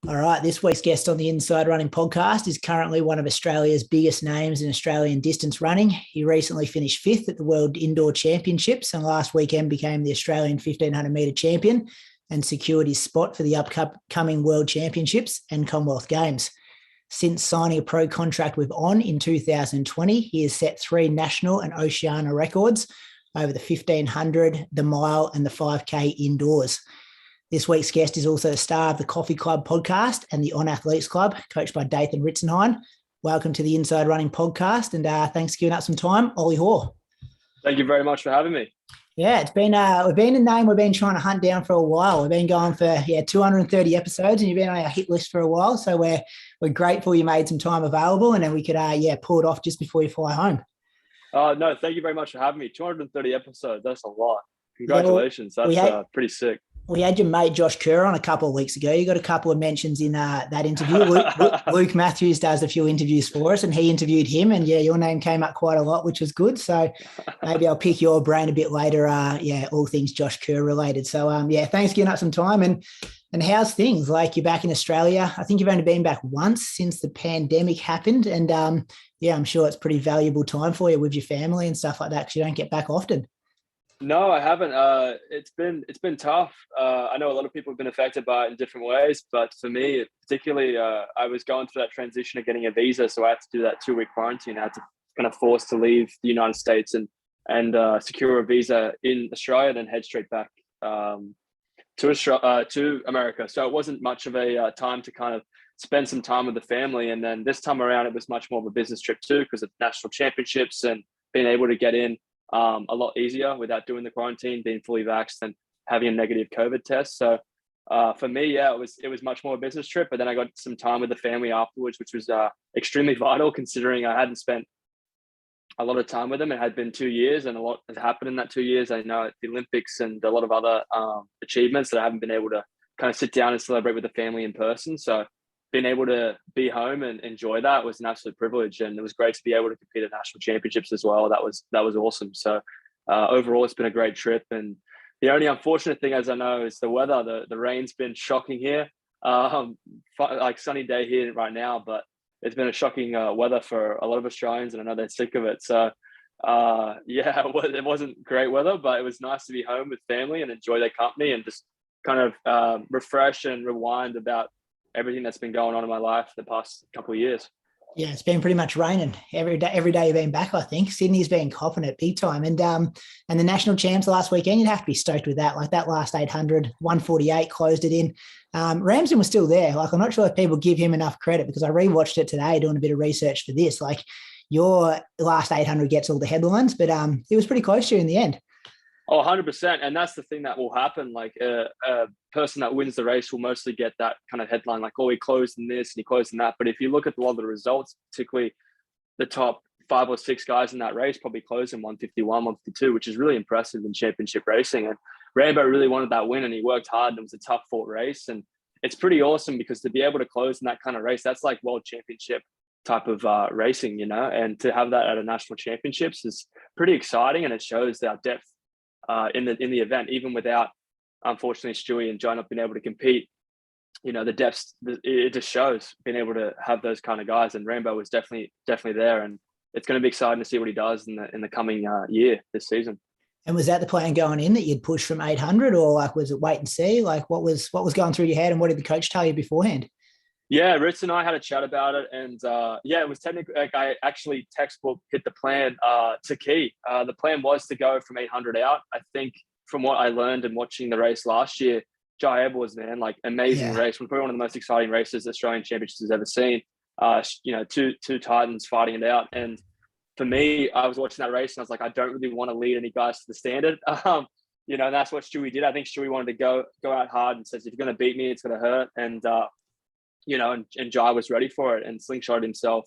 All right, this week's guest on the Inside Running podcast is currently one of Australia's biggest names in Australian distance running. He recently finished fifth at the World Indoor Championships and last weekend became the Australian 1500 metre champion and secured his spot for the upcoming World Championships and Commonwealth Games. Since signing a pro contract with On in 2020, he has set 3 national and Oceania records over the 1500, the mile and the 5K indoors. This week's guest is also the star of the Coffee Club podcast and the On Athletes Club, coached by Dathan Ritzenheim. Welcome to the Inside Running podcast, and thanks for giving up some time, Olli Hoare. Thank you very much for having me. Yeah, it's been we've been a name we've been trying to hunt down for a while. We've been going for 230 episodes, and you've been on our hit list for a while. So we're grateful you made some time available, and then we could pull it off just before you fly home. No, thank you very much for having me. 230 episodes, that's a lot. Congratulations, that's pretty sick. We had your mate Josh Kerr on a couple of weeks ago. You got a couple of mentions in that interview. Luke Matthews does a few interviews for us, and he interviewed him, and your name came up quite a lot, which was good. So maybe I'll pick your brain a bit later. All things Josh Kerr related. So thanks for giving up some time. And how's things? Like, you're back in Australia. I think you've only been back once since the pandemic happened, and I'm sure it's pretty valuable time for you with your family and stuff like that, because you don't get back often. No, I haven't. It's been tough. I know a lot of people have been affected by it in different ways, but for me, particularly, I was going through that transition of getting a visa, so I had to do that 2-week quarantine. I had to kind of forced to leave the United States and secure a visa in Australia, then head straight back to America. So it wasn't much of a time to kind of spend some time with the family. And then this time around, it was much more of a business trip too, because of national championships and being able to get in a lot easier without doing the quarantine, being fully vaxxed and having a negative COVID test. So for me, it was much more a business trip. But then I got some time with the family afterwards, which was extremely vital, considering I hadn't spent a lot of time with them. It had been 2 years, and a lot has happened in that 2 years. I know at the Olympics and a lot of other achievements that I haven't been able to kind of sit down and celebrate with the family in person. So being able to be home and enjoy that was an absolute privilege, and it was great to be able to compete at national championships as well. That was awesome. So overall, it's been a great trip. And the only unfortunate thing, as I know, is the weather. The rain's been shocking here. Like sunny day here right now, but it's been a shocking weather for a lot of Australians, and I know they're sick of it. So it wasn't great weather, but it was nice to be home with family and enjoy their company and just kind of refresh and rewind about everything that's been going on in my life the past couple of years. Yeah, it's been pretty much raining every day you've been back, I think. Sydney's been copping it big time. And the national champs last weekend, you'd have to be stoked with that. Like, that last 800, 148 closed it in. Ramsden was still there. Like, I'm not sure if people give him enough credit, because I rewatched it today doing a bit of research for this. Like, your last 800 gets all the headlines, but it was pretty close to you in the end. Oh, 100%. And that's the thing that will happen. Like, a person that wins the race will mostly get that kind of headline, like, oh, he closed in this and he closed in that. But if you look at a lot of the results, particularly the top 5 or 6 guys in that race probably closed in 151, 152, which is really impressive in championship racing. And Rainbow really wanted that win, and he worked hard, and it was a tough fought race. And it's pretty awesome, because to be able to close in that kind of race, that's like world championship type of racing, and to have that at a national championships is pretty exciting. And it shows our depth in the event, even without, unfortunately, Stewie and John not being able to compete. The depths, it just shows being able to have those kind of guys, and Rainbow was definitely there, and it's going to be exciting to see what he does in the coming year, this season. And was that the plan going in, that you'd push from 800, or like, was it wait and see? Like, what was going through your head, and what did the coach tell you beforehand? Yeah, Ritz and I had a chat about it, and it was technically, like, I actually textbook hit the plan to key. The plan was to go from 800 out. I think from what I learned and watching the race last year, Jai Edwards, man, like, amazing race. Probably one of the most exciting races the Australian Championships has ever seen. Two Titans fighting it out. And for me, I was watching that race and I was like, I don't really want to lead any guys to the standard. And that's what Stewie did. I think Stewie wanted to go out hard and says, if you're going to beat me, it's going to hurt. And Jai was ready for it and slingshotted himself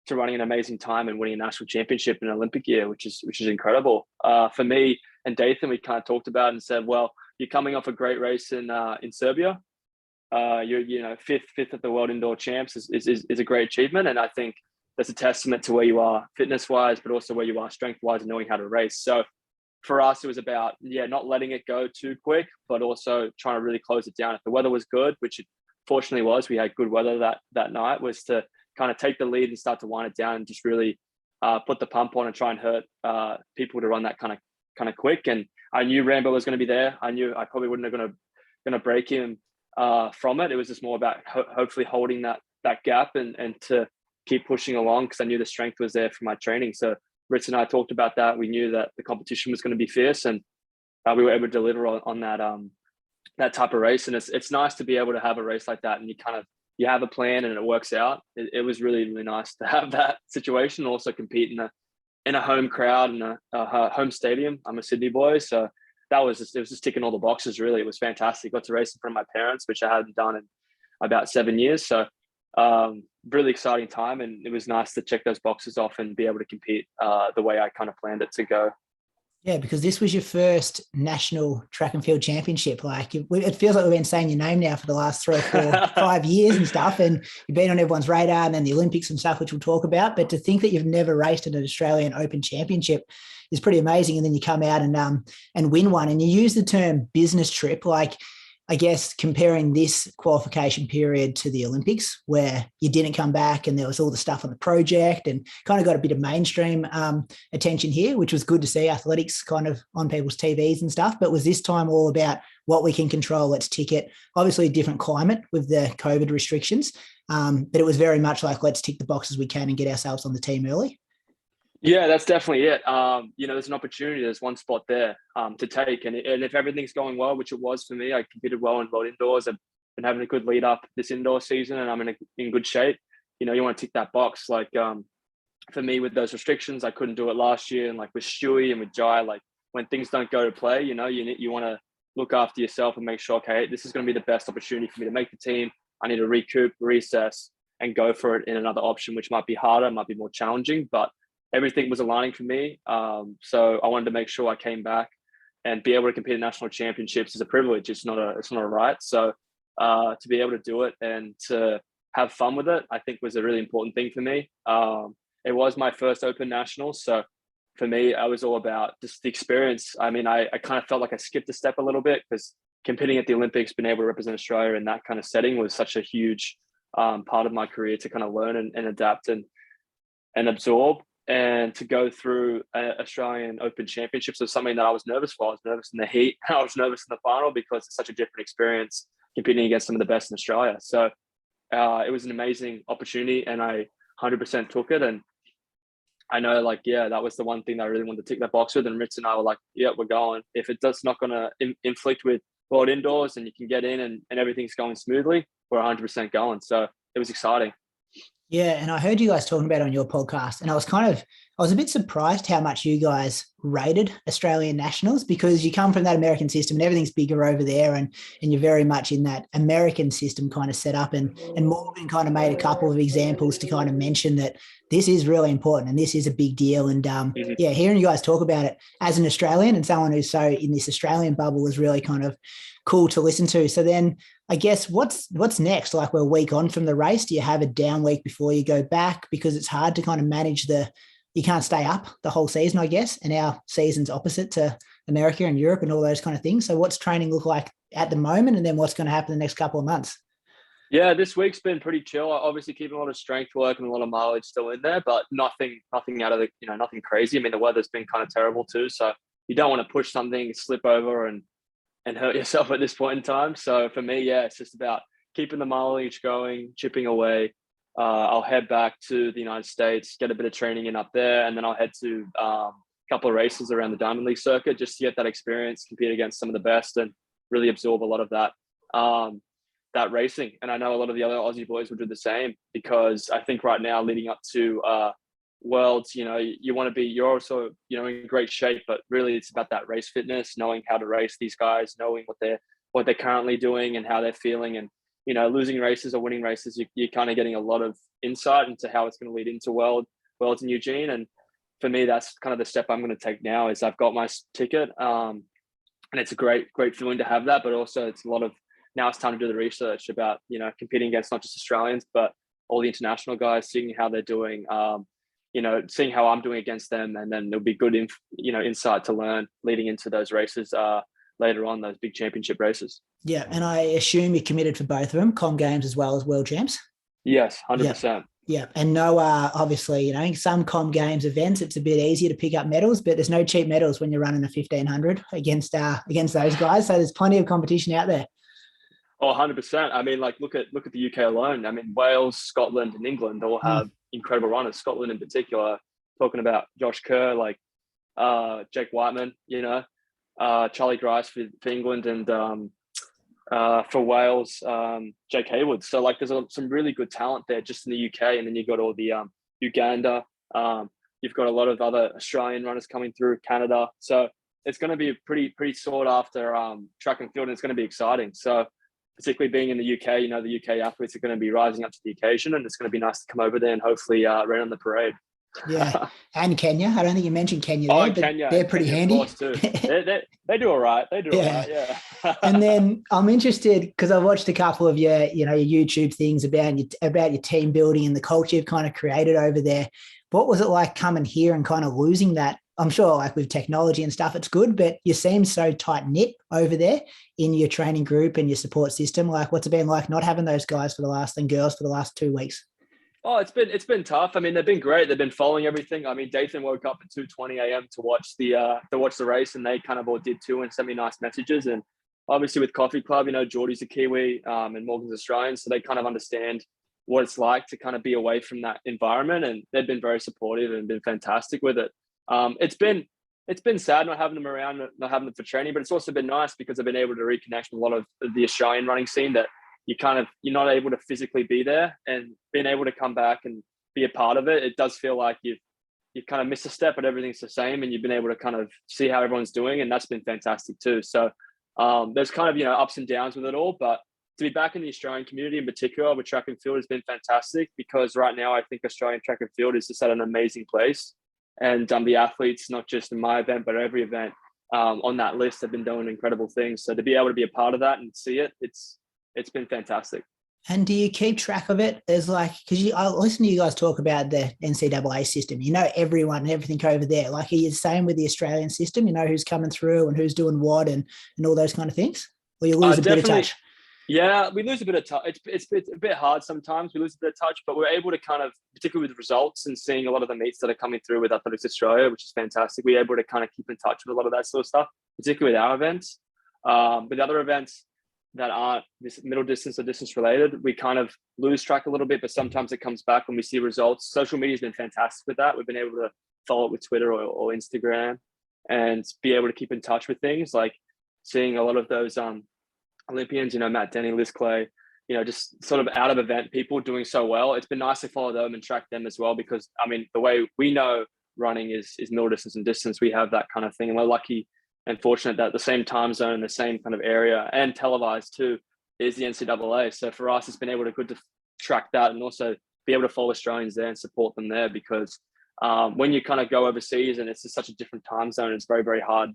to running an amazing time and winning a national championship in an Olympic year, which is incredible. For me and Dathan, we kind of talked about it and said, well, you're coming off a great race in Serbia. You're fifth at the World Indoor Champs is a great achievement, and I think that's a testament to where you are fitness wise, but also where you are strength wise and knowing how to race. So for us, it was about not letting it go too quick, but also trying to really close it down. If the weather was good, which it fortunately we had good weather that night, was to kind of take the lead and start to wind it down and just really put the pump on and try and hurt people to run that kind of quick. And I knew Rambo was going to be there. I knew I probably wouldn't have going to break him from it. It was just more about hopefully holding that gap and to keep pushing along, because I knew the strength was there from my training. So Ritz and I talked about that. We knew that the competition was going to be fierce, and we were able to deliver on that type of race. And it's nice to be able to have a race like that, and you have a plan and it works out. It was really, really nice to have that situation, and also compete in a home crowd and a home stadium. I'm a Sydney boy, so it was just ticking all the boxes. Really, it was fantastic. Got to race in front of my parents, which I hadn't done in about 7 years. So really exciting time, and it was nice to check those boxes off and be able to compete the way I kind of planned it to go. Yeah, because this was your first national track and field championship. Like, it feels like we've been saying your name now for the last 3 or 4, 5 years and stuff, and you've been on everyone's radar, and then the Olympics and stuff, which we'll talk about. But to think that you've never raced in an Australian Open Championship is pretty amazing. And then you come out and win one. And you use the term business trip. Like, I guess comparing this qualification period to the Olympics, where you didn't come back and there was all the stuff on the project and kind of got a bit of mainstream attention here, which was good to see, athletics kind of on people's TVs and stuff. But was this time all about what we can control? Let's tick it. Obviously a different climate with the COVID restrictions, but it was very much like, let's tick the boxes we can and get ourselves on the team early. Yeah, that's definitely it. There's an opportunity. There's one spot there to take. And if everything's going well, which it was for me, I competed well in World Indoors. I've been having a good lead up this indoor season, and I'm in good shape. You want to tick that box. Like, for me, with those restrictions, I couldn't do it last year. And like with Stewie and with Jai, like when things don't go to play, you want to look after yourself and make sure, okay, this is going to be the best opportunity for me to make the team. I need to recoup, reassess, and go for it in another option, which might be harder, might be more challenging, but everything was aligning for me. So I wanted to make sure I came back, and be able to compete in national championships is a privilege. It's not a right. So to be able to do it and to have fun with it, I think was a really important thing for me. It was my first Open Nationals. So for me, I was all about just the experience. I mean, I kind of felt like I skipped a step a little bit, because competing at the Olympics, being able to represent Australia in that kind of setting was such a huge part of my career to kind of learn and adapt and absorb. And to go through Australian Open Championships was something that I was nervous for. I was nervous in the heat. I was nervous in the final, because it's such a different experience competing against some of the best in Australia. So it was an amazing opportunity, and I 100% took it. And I know, that was the one thing that I really wanted to tick that box with. And Ritz and I were like, yeah, we're going. If it does not going to inflict with World Indoors and you can get in and everything's going smoothly, we're 100% going. So it was exciting. Yeah, and I heard you guys talking about it on your podcast, and I was a bit surprised how much you guys rated Australian nationals, because you come from that American system and everything's bigger over there, and you're very much in that American system kind of set up. And Morgan kind of made a couple of examples to kind of mention that this is really important and this is a big deal. And hearing you guys talk about it as an Australian and someone who's so in this Australian bubble was really kind of cool to listen to. So then I guess what's next? Like, we're a week on from the race. Do you have a down week before you go back? Because it's hard to kind of manage you can't stay up the whole season, I guess. And our season's opposite to America and Europe and all those kind of things. So what's training look like at the moment? And then what's going to happen the next couple of months? Yeah, this week's been pretty chill. Obviously keeping a lot of strength work and a lot of mileage still in there, but nothing out of nothing crazy. I mean, the weather's been kind of terrible too. So you don't want to push something, slip over and hurt yourself at this point in time. So for me, it's just about keeping the mileage going, chipping away. I'll head back to the United States, get a bit of training in up there, and then I'll head to a couple of races around the Diamond League circuit just to get that experience, compete against some of the best, and really absorb a lot of that racing. And I know a lot of the other Aussie boys will do the same, because I think right now, leading up to Worlds, you want to be, you're also, in great shape, but really it's about that race fitness, knowing how to race these guys, knowing what they're currently doing and how they're feeling. And, losing races or winning races, you're kind of getting a lot of insight into how it's going to lead into Worlds in Eugene. And for me, that's kind of the step I'm going to take now, is I've got my ticket. And it's a great feeling to have that, but also it's a lot of, now it's time to do the research about, competing against not just Australians, but all the international guys, seeing how they're doing, seeing how I'm doing against them. And then there'll be good, insight to learn leading into those races later on, those big championship races. Yeah, and I assume you're committed for both of them, Com Games as well as World Champs. Yes, 100%. Yeah, and no, obviously, in some Com Games events, it's a bit easier to pick up medals, but there's no cheap medals when you're running a 1500 against those guys. So there's plenty of competition out there. Oh, 100%. I mean, like, look at the UK alone. I mean, Wales, Scotland, and England all have incredible runners. Scotland in particular, talking about Josh Kerr, like Jake Whiteman, Charlie Grice for England, and for Wales, Jake Haywood. So like, there's some really good talent there just in the UK, and then you've got all the Uganda. You've got a lot of other Australian runners coming through, Canada. So it's going to be a pretty sought after track and field, and it's going to be exciting. So particularly being in the UK, the UK athletes are going to be rising up to the occasion, and it's going to be nice to come over there and hopefully run on the parade. Yeah, and Kenya. I don't think you mentioned Kenya there, but Kenya, they're pretty handy. Of course, too. They do all right. They do all right, yeah. And then I'm interested because I watched a couple of your YouTube things about your team building and the culture you've kind of created over there. What was it like coming here and kind of losing that? I'm sure like with technology and stuff, it's good, but you seem so tight knit over there in your training group and your support system. Like, what's it been like not having those guys and girls for the last 2 weeks? Oh, it's been tough. I mean, they've been great. They've been following everything. I mean, Dathan woke up at 2:20 a.m. to watch the race, and they kind of all did too and sent me nice messages. And obviously with Coffee Club, Geordie's a Kiwi and Morgan's Australian, so they kind of understand what it's like to kind of be away from that environment, and they've been very supportive and been fantastic with it. It's been sad not having them around, not having them for training, but it's also been nice because I've been able to reconnect with a lot of the Australian running scene that you're not able to physically be there, and being able to come back and be a part of it. It does feel like you've kind of missed a step, but everything's the same, and you've been able to kind of see how everyone's doing, and that's been fantastic too. So there's kind of, ups and downs with it all, but to be back in the Australian community in particular with track and field has been fantastic, because right now I think Australian track and field is just at an amazing place. And the athletes, not just in my event, but every event on that list have been doing incredible things. So to be able to be a part of that and see it, it's been fantastic. And do you keep track of it? There's because I listen to you guys talk about the NCAA system. Everyone and everything over there. Like, are you the same with the Australian system? Who's coming through and who's doing what and all those kind of things? Or you lose a bit of touch? Yeah, we lose a bit of touch. It's a bit hard sometimes. We lose a bit of touch, but we're able to kind of, particularly with results and seeing a lot of the meets that are coming through with Athletics Australia, which is fantastic. We're able to kind of keep in touch with a lot of that sort of stuff, particularly with our events. With other events that aren't this middle distance or distance related, we kind of lose track a little bit, but sometimes it comes back when we see results. Social media has been fantastic with that. We've been able to follow it with Twitter or Instagram and be able to keep in touch with things, like seeing a lot of those Olympians, Matt Denny, Liz Clay, just sort of out of event people doing so well. It's been nice to follow them and track them as well, because I mean, the way we know running is middle distance and distance. We have that kind of thing, and we're lucky and fortunate that the same time zone, the same kind of area, and televised too, is the NCAA. So for us, it's been good to track that and also be able to follow Australians there and support them there, because when you kind of go overseas and it's just such a different time zone, it's very, very hard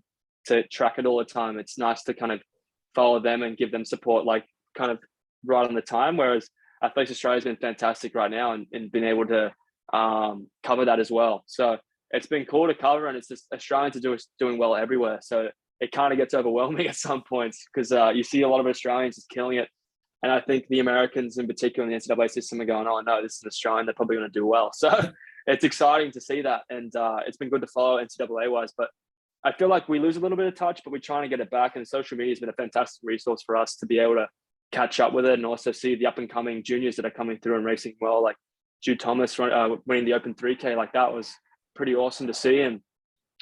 to track it all the time. It's nice to kind of follow them and give them support, like kind of right on the time. Whereas Athletics Australia has been fantastic right now and been able to cover that as well. So it's been cool to cover, and it's just Australians are doing well everywhere. So it kind of gets overwhelming at some points, because you see a lot of Australians just killing it. And I think the Americans in particular in the NCAA system are going, oh no, this is an Australian, they're probably going to do well. So it's exciting to see that. And it's been good to follow NCAA wise, but I feel like we lose a little bit of touch, but we're trying to get it back. And social media has been a fantastic resource for us to be able to catch up with it, and also see the up and coming juniors that are coming through and racing well, like Jude Thomas winning the Open 3K. Like, that was pretty awesome to see. And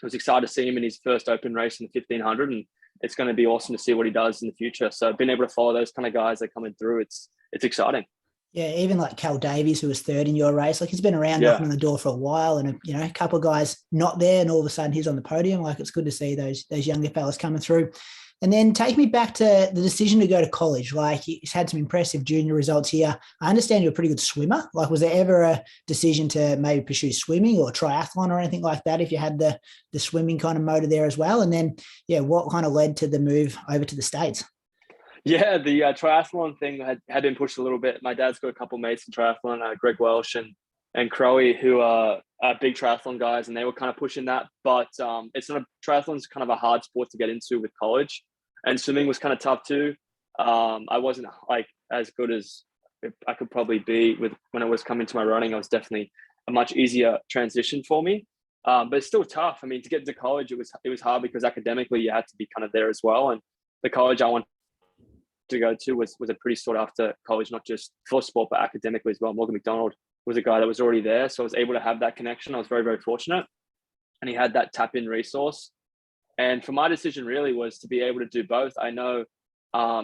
I was excited to see him in his first open race in the 1500. And it's going to be awesome to see what he does in the future. So being able to follow those kind of guys that are coming through, it's exciting. Yeah, even like Cal Davies, who was third in your race, like he's been around knocking on the door for a while, and a couple of guys not there, and all of a sudden he's on the podium. Like, it's good to see those younger fellas coming through. And then take me back to the decision to go to college. Like, he's had some impressive junior results here. I understand you're a pretty good swimmer. Like, was there ever a decision to maybe pursue swimming or triathlon or anything like that, if you had the swimming kind of motor there as well? And then, what kind of led to the move over to the States? Yeah, the triathlon thing had been pushed a little bit. My dad's got a couple of mates in triathlon, Greg Welsh and Crowe, who are big triathlon guys, and they were kind of pushing that. But triathlon's kind of a hard sport to get into with college. And swimming was kind of tough too. I wasn't like as good as I could probably be with when I was coming to my running. It was definitely a much easier transition for me. But it's still tough. I mean, to get into college, it was hard because academically you had to be kind of there as well. And the college I wanted to go to was a pretty sought after college, not just for sport, but academically as well. Morgan McDonald was a guy that was already there. So I was able to have that connection. I was very, very fortunate. And he had that tap in resource. And for my decision really was to be able to do both. I know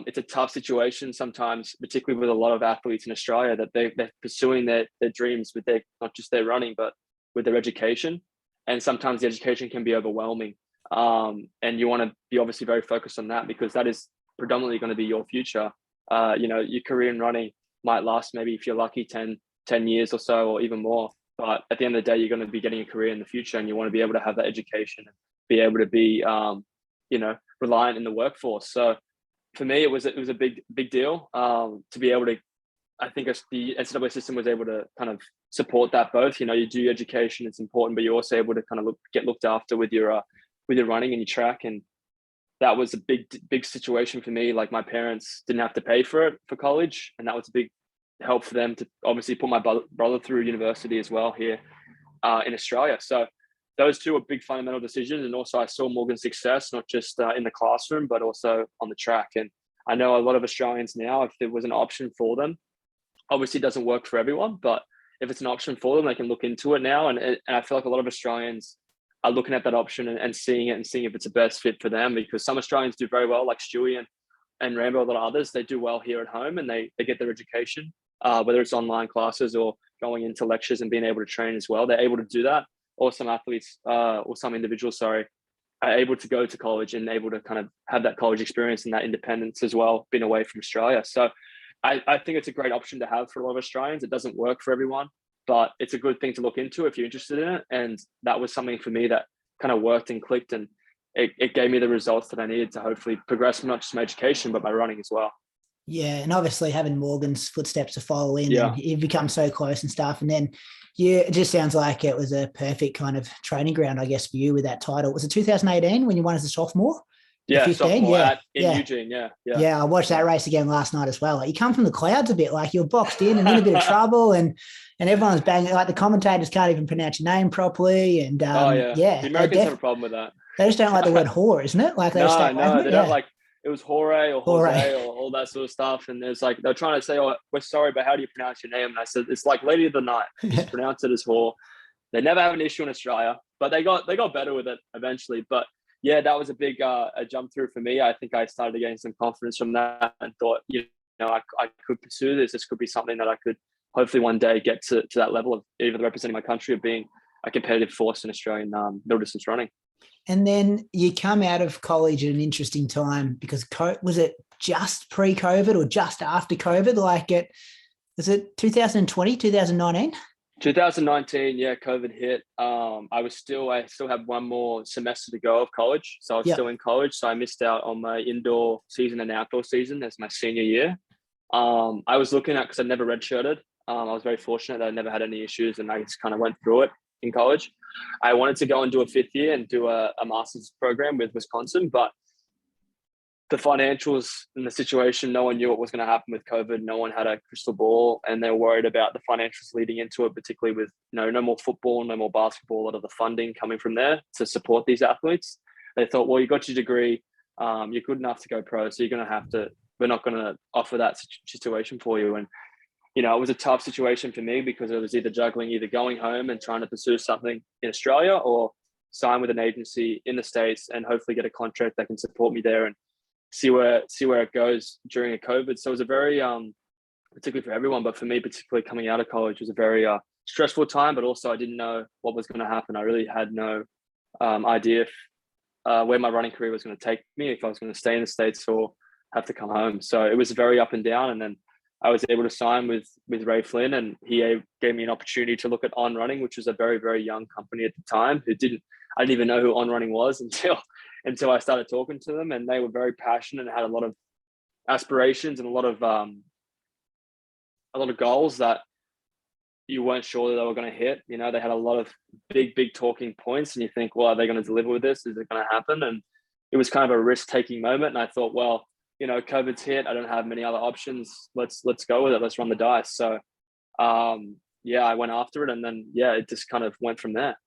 it's a tough situation sometimes, particularly with a lot of athletes in Australia, that they're pursuing their dreams with not just their running, but with their education. And sometimes the education can be overwhelming. And you want to be obviously very focused on that because that is predominantly going to be your future. Your career in running might last maybe, if you're lucky, 10 years or so, or even more. But at the end of the day, you're going to be getting a career in the future, and you want to be able to have that education and be able to be, reliant in the workforce. So for me, it was a big deal to be able to. I think the NCAA system was able to kind of support that both. You do your education; it's important, but you're also able to kind of get looked after with your running and your track. And that was a big situation for me. Like, my parents didn't have to pay for it for college, and that was a big help for them to obviously put my brother through university as well here in Australia. So those two were big fundamental decisions. And also I saw Morgan's success, not just in the classroom, but also on the track. And I know a lot of Australians now, if there was an option for them, obviously it doesn't work for everyone, but if it's an option for them, they can look into it now. And I feel like a lot of Australians are looking at that option and seeing it and seeing if it's a best fit for them, because some Australians do very well, like Stewie and Rambo, a lot of others, they do well here at home and they get their education, whether it's online classes or going into lectures and being able to train as well. They're able to do that. Or some athletes or some individuals, are able to go to college and able to kind of have that college experience and that independence as well, being away from Australia. So I think it's a great option to have for a lot of Australians. It doesn't work for everyone, but it's a good thing to look into if you're interested in it. And that was something for me that kind of worked and clicked, and it gave me the results that I needed to hopefully progress not just my education, but my running as well. Yeah, and obviously having Morgan's footsteps to follow in, Yeah. and you've become so close and stuff. And then, yeah, it just sounds like it was a perfect kind of training ground, I guess, for you with that title. Was it 2018 when you won as a sophomore? Yeah, 15? sophomore in yeah. Eugene. Yeah. Yeah, I watched that race again last night as well. Like, you come from the clouds a bit, like you're boxed in and in a bit of trouble, and everyone's banging. Like, the commentators can't even pronounce your name properly. And the Americans have a problem with that. They just don't like the word whore, isn't it? Like, they just stay away from it. They don't like. It was Hoare or Jose or all that sort of stuff. And there's like, they're trying to say, "Oh, we're sorry, but how do you pronounce your name?" And I said, "It's like Lady of the Night. Just pronounce it as Hoare." They never have an issue in Australia, but they got better with it eventually. But yeah, that was a big a jump through for me. I think I started getting some confidence from that and thought, I could pursue this. This could be something that I could hopefully one day get to that level of either representing my country or being a competitive force in Australian middle distance running. And then you come out of college at an interesting time, because was it just pre-COVID or just after COVID? Was it 2020, 2019? 2019, yeah, COVID hit. I still had one more semester to go of college. So I was still in college. So I missed out on my indoor season and outdoor season as my senior year. I was looking at, because I never redshirted. I was very fortunate that I never had any issues, and I just kind of went through it in college. I wanted to go and do a fifth year and do a master's program with Wisconsin, but the financials and the situation, no one knew what was going to happen with COVID. No one had a crystal ball, and they were worried about the financials leading into it, particularly with no more football, no more basketball, a lot of the funding coming from there to support these athletes. They thought, well, you got your degree, you're good enough to go pro, so we're not going to offer that situation for you. And it was a tough situation for me, because it was either going home and trying to pursue something in Australia, or sign with an agency in the States and hopefully get a contract that can support me there and see where it goes during a COVID. So it was a very, particularly for everyone, but for me, particularly coming out of college, was a very stressful time, but also I didn't know what was going to happen. I really had no idea where my running career was going to take me, if I was going to stay in the States or have to come home. So it was very up and down. And then I was able to sign with Ray Flynn, and he gave me an opportunity to look at On Running, which was a very, very young company at the time. I didn't even know who On Running was until I started talking to them, and they were very passionate and had a lot of aspirations and a lot of goals that you weren't sure that they were going to hit. They had a lot of big talking points, and you think, well, are they going to deliver with this? Is it going to happen? And it was kind of a risk-taking moment. And I thought, well, you know, COVID's hit. I don't have many other options. Let's go with it. Let's run the dice. So, yeah, I went after it, and then yeah, it just kind of went from there.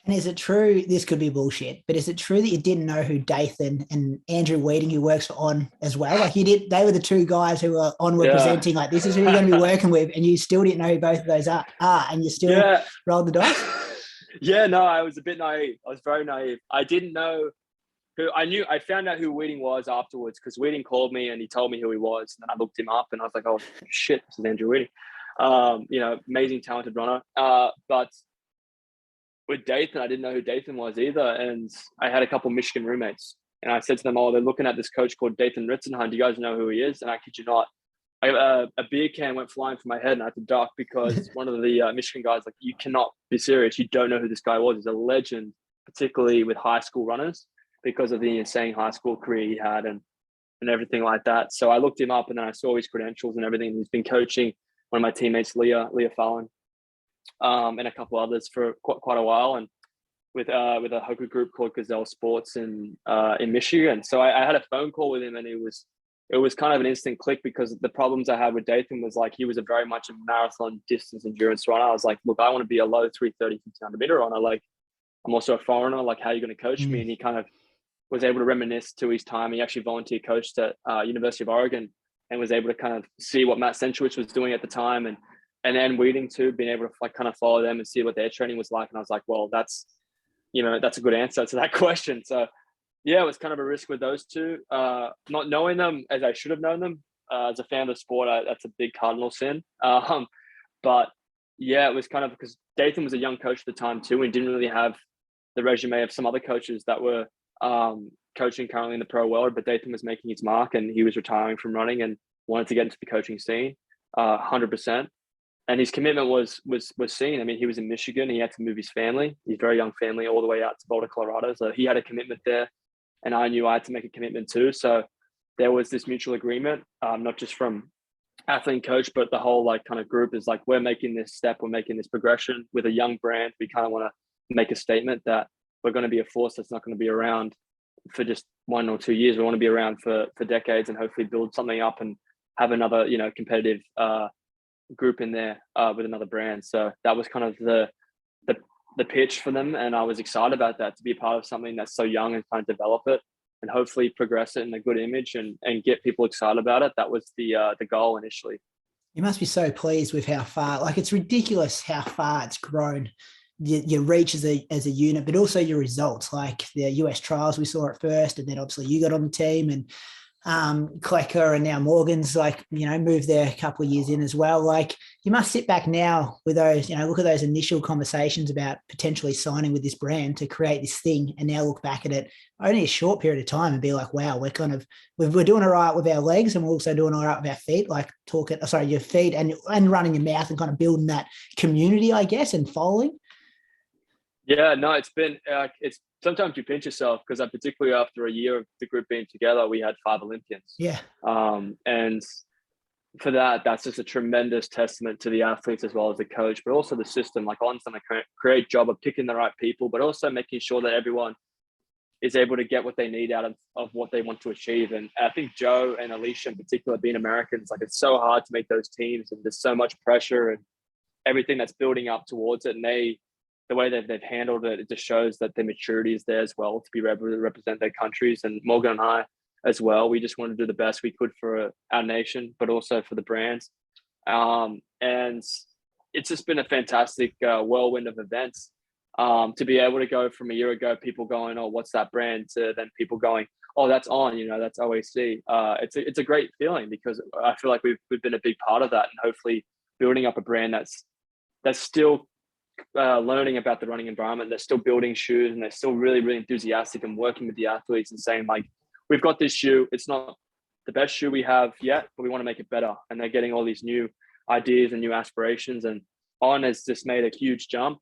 And is it true, this could be bullshit, but is it true that you didn't know who Dathan and Andrew Weeding, who works for On as well? Like you did, they were the two guys who were On were presenting, like this is who you're going to be working with, and you still didn't know who both of those are and you still rolled the dice? Yeah, no, I was a bit naive. I was very naive. I didn't know who. I found out who Weeding was afterwards, because Weeding called me and he told me who he was. And then I looked him up and I was like, oh shit, this is Andrew Weeding. You know, amazing, talented runner. But with Dathan, I didn't know who Dathan was either. And I had a couple of Michigan roommates. And I said to them, oh, they're looking at this coach called Dathan Ritzenheim. Do you guys know who he is? And I kid you not, a beer can went flying from my head and I had to duck, because one of the Michigan guys, like, you cannot be serious. You don't know who this guy was. He's a legend, particularly with high school runners, because of the insane high school career he had and everything like that. So I looked him up and then I saw his credentials and everything. He's been coaching one of my teammates, Leah Fallon, and a couple others for quite a while, and with a hockey group called Gazelle Sports in Michigan. So I had a phone call with him, and it was kind of an instant click, because the problems I had with Dathan was, like, he was a very much a marathon distance endurance runner. I was like, look, I want to be a low 330, 1500 meter runner. Like, I'm also a foreigner. Like, how are you going to coach me? And he kind of was able to reminisce to his time. He actually volunteer coached at University of Oregon, and was able to kind of see what Matt Senchowitz was doing at the time, and then Weeding too, being able to like kind of follow them and see what their training was like. And I was like, well, that's a good answer to that question. So yeah, it was kind of a risk with those two. Not knowing them as I should have known them. As a fan of the sport, that's a big cardinal sin. But yeah, it was kind of because Dathan was a young coach at the time too, and didn't really have the resume of some other coaches that were coaching currently in the pro world. But Dathan was making his mark, and he was retiring from running and wanted to get into the coaching scene, 100%. And his commitment was seen. I mean, he was in Michigan. He had to move his family, his very young family, all the way out to Boulder, Colorado. So he had a commitment there, and I knew I had to make a commitment too. So there was this mutual agreement, not just from athlete and coach, but the whole like kind of group is like, we're making this step, we're making this progression with a young brand. We kind of want to make a statement that we're going to be a force that's not going to be around for just 1 or 2 years. We want to be around for decades, and hopefully build something up and have another, competitive group in there with another brand. So that was kind of the pitch for them, and I was excited about that, to be a part of something that's so young and kind of develop it and hopefully progress it in a good image and get people excited about it. That was the goal initially. You must be so pleased with how far, like, it's ridiculous how far it's grown, your reach as a unit, but also your results, like the US trials we saw at first, and then obviously you got on the team, and Klecker and now Morgan's moved there a couple of years in as well. Like, you must sit back now with those, look at those initial conversations about potentially signing with this brand to create this thing, and now look back at it only a short period of time and be like, wow, we're doing all right with our legs, and we're also doing all right with our feet, like your feet and running your mouth, and kind of building that community, I guess, and following. Yeah, no, it's been, it's sometimes you pinch yourself, because particularly after a year of the group being together, we had 5 Olympians. Yeah. And for that's just a tremendous testament to the athletes as well as the coach, but also the system. Like, On's done a great job of picking the right people, but also making sure that everyone is able to get what they need out of what they want to achieve. And I think Joe and Alicia in particular, being Americans, like, it's so hard to make those teams, and there's so much pressure and everything that's building up towards it. And the way they've handled it, it just shows that their maturity is there as well to be able to represent their countries. And Morgan and I as well, we just want to do the best we could for our nation, but also for the brands. And it's just been a fantastic whirlwind of events, to be able to go from a year ago, people going, oh, what's that brand, to then people going, oh, that's On, that's OAC. It's a great feeling, because I feel like we've been a big part of that, and hopefully building up a brand that's still learning about the running environment. They're still building shoes, and they're still really, really enthusiastic and working with the athletes and saying, like, we've got this shoe. It's not the best shoe we have yet, but we want to make it better. And they're getting all these new ideas and new aspirations. And On has just made a huge jump.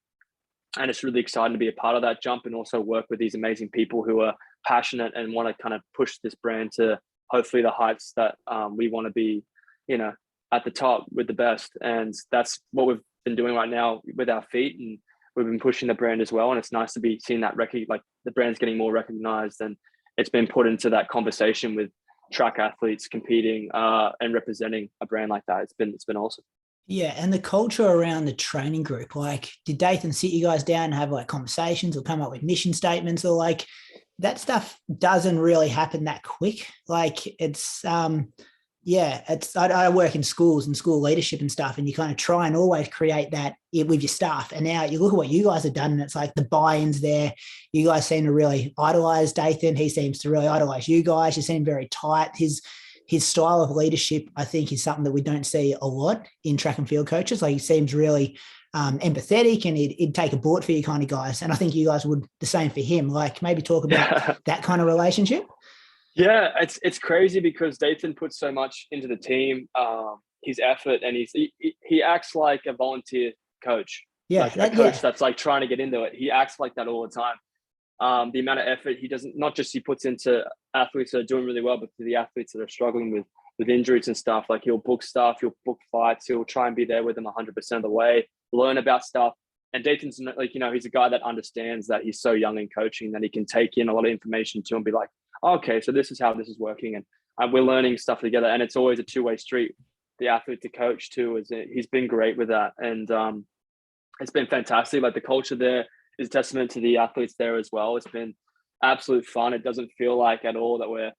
And it's really exciting to be a part of that jump, and also work with these amazing people who are passionate and want to kind of push this brand to hopefully the heights that we want to be, at the top with the best. And that's what we've been doing right now with our feet, and we've been pushing the brand as well. And it's nice to be seeing that like the brand's getting more recognized, and it's been put into that conversation with track athletes competing and representing a brand like that. It's been awesome. Yeah, and the culture around the training group, like, did Dathan sit you guys down and have like conversations or come up with mission statements, or like that stuff doesn't really happen that quick? Like it's yeah, I work in schools and school leadership and stuff, and you kind of try and always create that with your staff. And now you look at what you guys have done, and it's like the buy-ins there. You guys seem to really idolize Dathan. He seems to really idolize you guys. You seem very tight. His style of leadership, I think, is something that we don't see a lot in track and field coaches. Like, he seems really empathetic, and he'd take a bullet for you kind of guys. And I think you guys would the same for him. Like, maybe talk about that kind of relationship. Yeah, it's crazy because Dathan puts so much into the team, his effort, and he acts like a volunteer coach. Yeah, like a coach that's like trying to get into it. He acts like that all the time. The amount of effort he doesn't, not just he puts into athletes that are doing really well, but for the athletes that are struggling with injuries and stuff. Like, he'll book stuff, he'll book fights, he'll try and be there with them 100% of the way, learn about stuff. And Dathan's like, he's a guy that understands that he's so young in coaching that he can take in a lot of information to and be like, oh, okay, so this is how this is working. And we're learning stuff together. And it's always a two-way street, the athlete to coach too. He's been great with that. And it's been fantastic. Like, the culture there is a testament to the athletes there as well. It's been absolute fun. It doesn't feel like at all that we're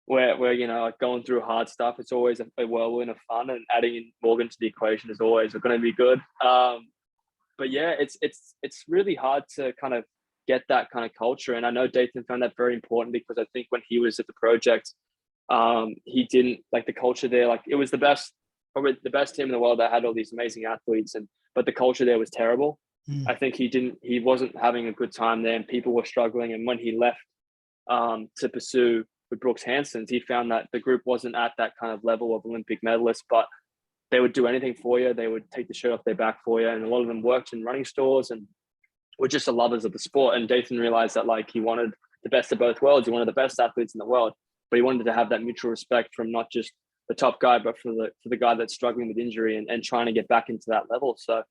like going through hard stuff. It's always a whirlwind of fun, and adding in Morgan to the equation is always going to be good. But yeah, it's really hard to kind of get that kind of culture. And I know Dathan found that very important, because I think when he was at the project, he didn't like the culture there. Like, it was probably the best team in the world that had all these amazing athletes, but the culture there was terrible. I think he wasn't having a good time there, and people were struggling. And when he left to pursue with Brooks Hansons, he found that the group wasn't at that kind of level of Olympic medalists, but they would do anything for you. They would take the shirt off their back for you. And a lot of them worked in running stores and were just the lovers of the sport. And Dathan realized that, like, he wanted the best of both worlds. He wanted the best athletes in the world, but he wanted to have that mutual respect from not just the top guy, but for the guy that's struggling with injury and trying to get back into that level. So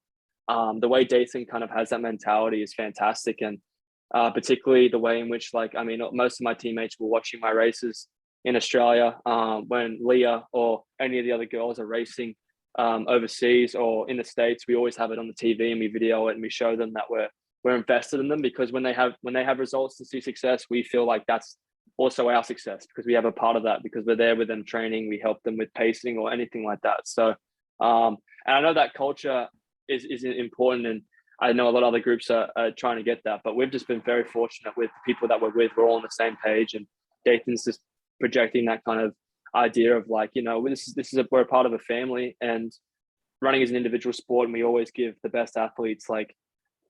the way Dathan kind of has that mentality is fantastic. And particularly the way in which, like, I mean, most of my teammates were watching my races in Australia when Leah or any of the other girls are racing overseas or in the States. We always have it on the TV, and we video it, and we show them that we're invested in them, because when they have results and see success, we feel like that's also our success, because we have a part of that, because we're there with them training, we help them with pacing or anything like that. So and I know that culture is important, and I know a lot of other groups are trying to get that, but we've just been very fortunate with the people that we're with. We're all on the same page, and Dathan's just projecting that kind of idea of, like, we're a part of a family, and running is an individual sport, and we always give the best athletes, like,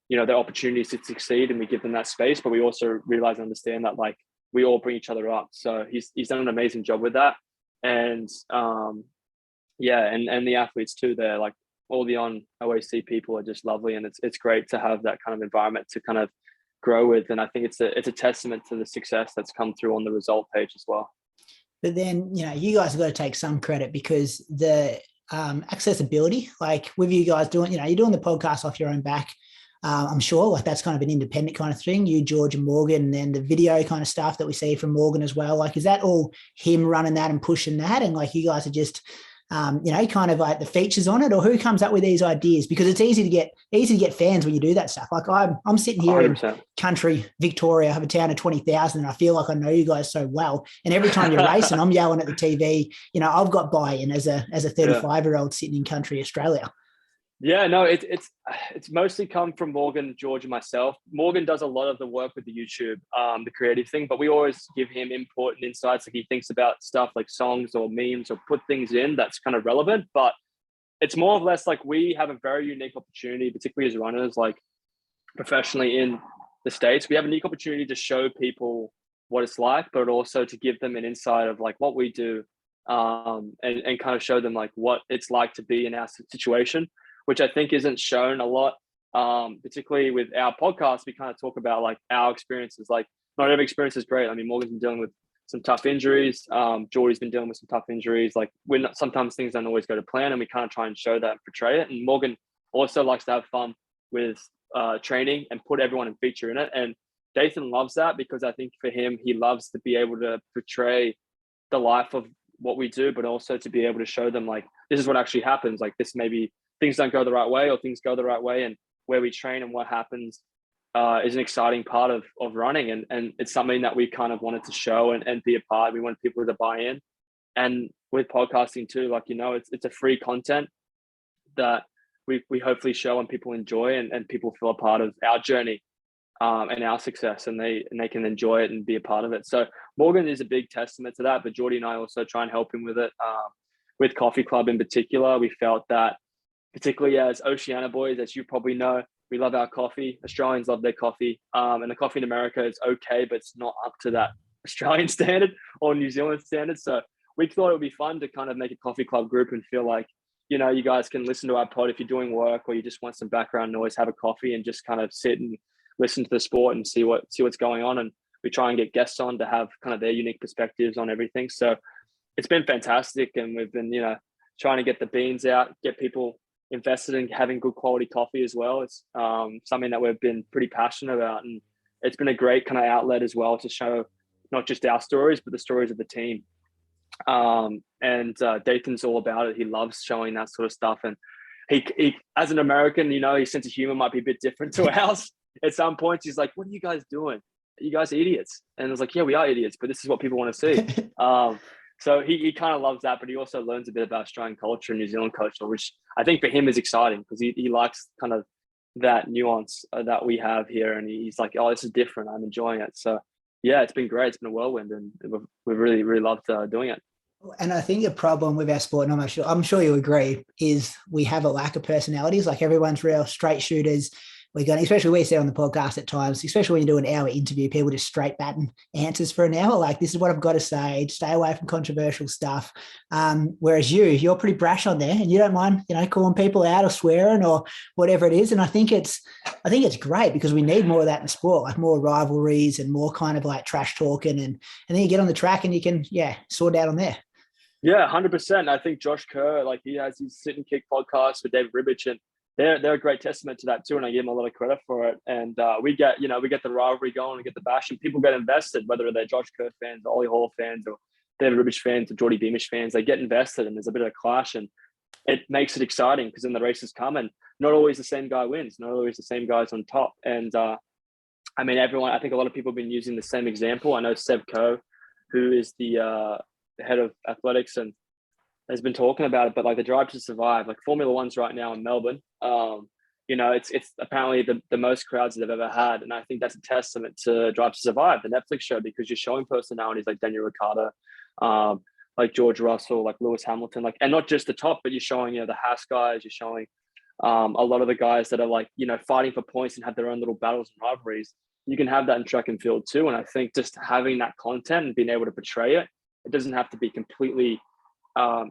their opportunities to succeed, and we give them that space, but we also realize and understand that, like, we all bring each other up. So he's done an amazing job with that. And and the athletes too, they're like, all the on OAC people are just lovely, and it's great to have that kind of environment to kind of grow with. And I think it's a testament to the success that's come through on the result page as well. But then, you guys have got to take some credit, because the accessibility, like with you guys doing, you're doing the podcast off your own back. I'm sure, like, that's kind of an independent kind of thing, you, George, and Morgan, and then the video kind of stuff that we see from Morgan as well. Like, is that all him running that and pushing that? And like, you guys are just, kind of like the features on it, or who comes up with these ideas? Because it's easy to get fans when you do that stuff. Like, I'm sitting here 100%. In country Victoria, I have a town of 20,000, and I feel like I know you guys so well. And every time you're racing, I'm yelling at the TV. I've got buy-in as a 35-year-old sitting in country Australia. Yeah, no, it's mostly come from Morgan, George, and myself. Morgan does a lot of the work with the YouTube, the creative thing, but we always give him input and insights. Like, he thinks about stuff like songs or memes, or put things in that's kind of relevant. But it's more or less like, we have a very unique opportunity, particularly as runners, like professionally in the States. We have a unique opportunity to show people what it's like, but also to give them an insight of, like, what we do, and kind of show them, like, what it's like to be in our situation, which I think isn't shown a lot, particularly with our podcast. We kind of talk about, like, our experiences. Like, not every experience is great. I mean, Morgan's been dealing with some tough injuries. Geordie's been dealing with some tough injuries. Like, sometimes things don't always go to plan, and we kind of try and show that and portray it. And Morgan also likes to have fun with training and put everyone in feature in it. And Dathan loves that because I think for him, he loves to be able to portray the life of what we do, but also to be able to show them like, this is what actually happens. Like this, maybe things don't go the right way or things go the right way, and where we train and what happens is an exciting part of running. And it's something that we kind of wanted to show and be a part. We want people to buy in. And with podcasting too, like, it's a free content that we hopefully show and people enjoy, and people feel a part of our journey and our success, and they can enjoy it and be a part of it. So Morgan is a big testament to that, but Geordie and I also try and help him with it. With Coffee Club in particular, we felt that, particularly as Oceania boys, as you probably know, we love our coffee. Australians love their coffee. And the coffee in America is okay, but it's not up to that Australian standard or New Zealand standard. So we thought it would be fun to kind of make a Coffee Club group and feel like, you guys can listen to our pod if you're doing work or you just want some background noise, have a coffee and just kind of sit and listen to the sport and see what's going on. And we try and get guests on to have kind of their unique perspectives on everything. So it's been fantastic. And we've been, trying to get the beans out, get people invested in having good quality coffee as well. It's something that we've been pretty passionate about. And it's been a great kind of outlet as well to show not just our stories, but the stories of the team. Dathan's all about it. He loves showing that sort of stuff. And he as an American, his sense of humor might be a bit different to ours. At some points, he's like, what are you guys doing? You guys are idiots. And I was like, yeah, we are idiots, but this is what people want to see. So he kind of loves that, but he also learns a bit about Australian culture and New Zealand culture, which I think for him is exciting because he likes kind of that nuance that we have here. And he's like, oh, this is different. I'm enjoying it. So yeah, it's been great. It's been a whirlwind, and we've really, really loved doing it. And I think the problem with our sport, and I'm sure you agree, is we have a lack of personalities. Like everyone's real straight shooters. Especially we say on the podcast at times, especially when you do an hour interview, people just straight batten answers for an hour. Like, this is what I've got to say. Stay away from controversial stuff. Whereas you're pretty brash on there, and you don't mind, calling people out or swearing or whatever it is. And I think it's great because we need more of that in sport, like more rivalries and more kind of like trash talking, and then you get on the track and you can sort out on there. Yeah, 100%. I think Josh Kerr, like, he has his Sit and Kick podcast with David Ribich, and they're a great testament to that too, and I give them a lot of credit for it. And we get the rivalry going, we get the bash, and people get invested, whether they're Josh Kerr fans, Olli Hoare fans, or David Ribich fans, or Geordie Beamish fans. They get invested, and there's a bit of a clash, and it makes it exciting because then the races come, and not always the same guy wins, not always the same guys on top. And I think a lot of people have been using the same example. I know Seb Coe, who is the head of athletics, and has been talking about it, but like the Drive to Survive, like Formula One's right now in Melbourne. It's apparently the most crowds they've ever had. And I think that's a testament to Drive to Survive, the Netflix show, because you're showing personalities like Daniel Ricciardo, like George Russell, like Lewis Hamilton, like, and not just the top, but you're showing, the Haas guys, you're showing a lot of the guys that are like, fighting for points and have their own little battles and rivalries. You can have that in track and field too. And I think just having that content and being able to portray it, it doesn't have to be completely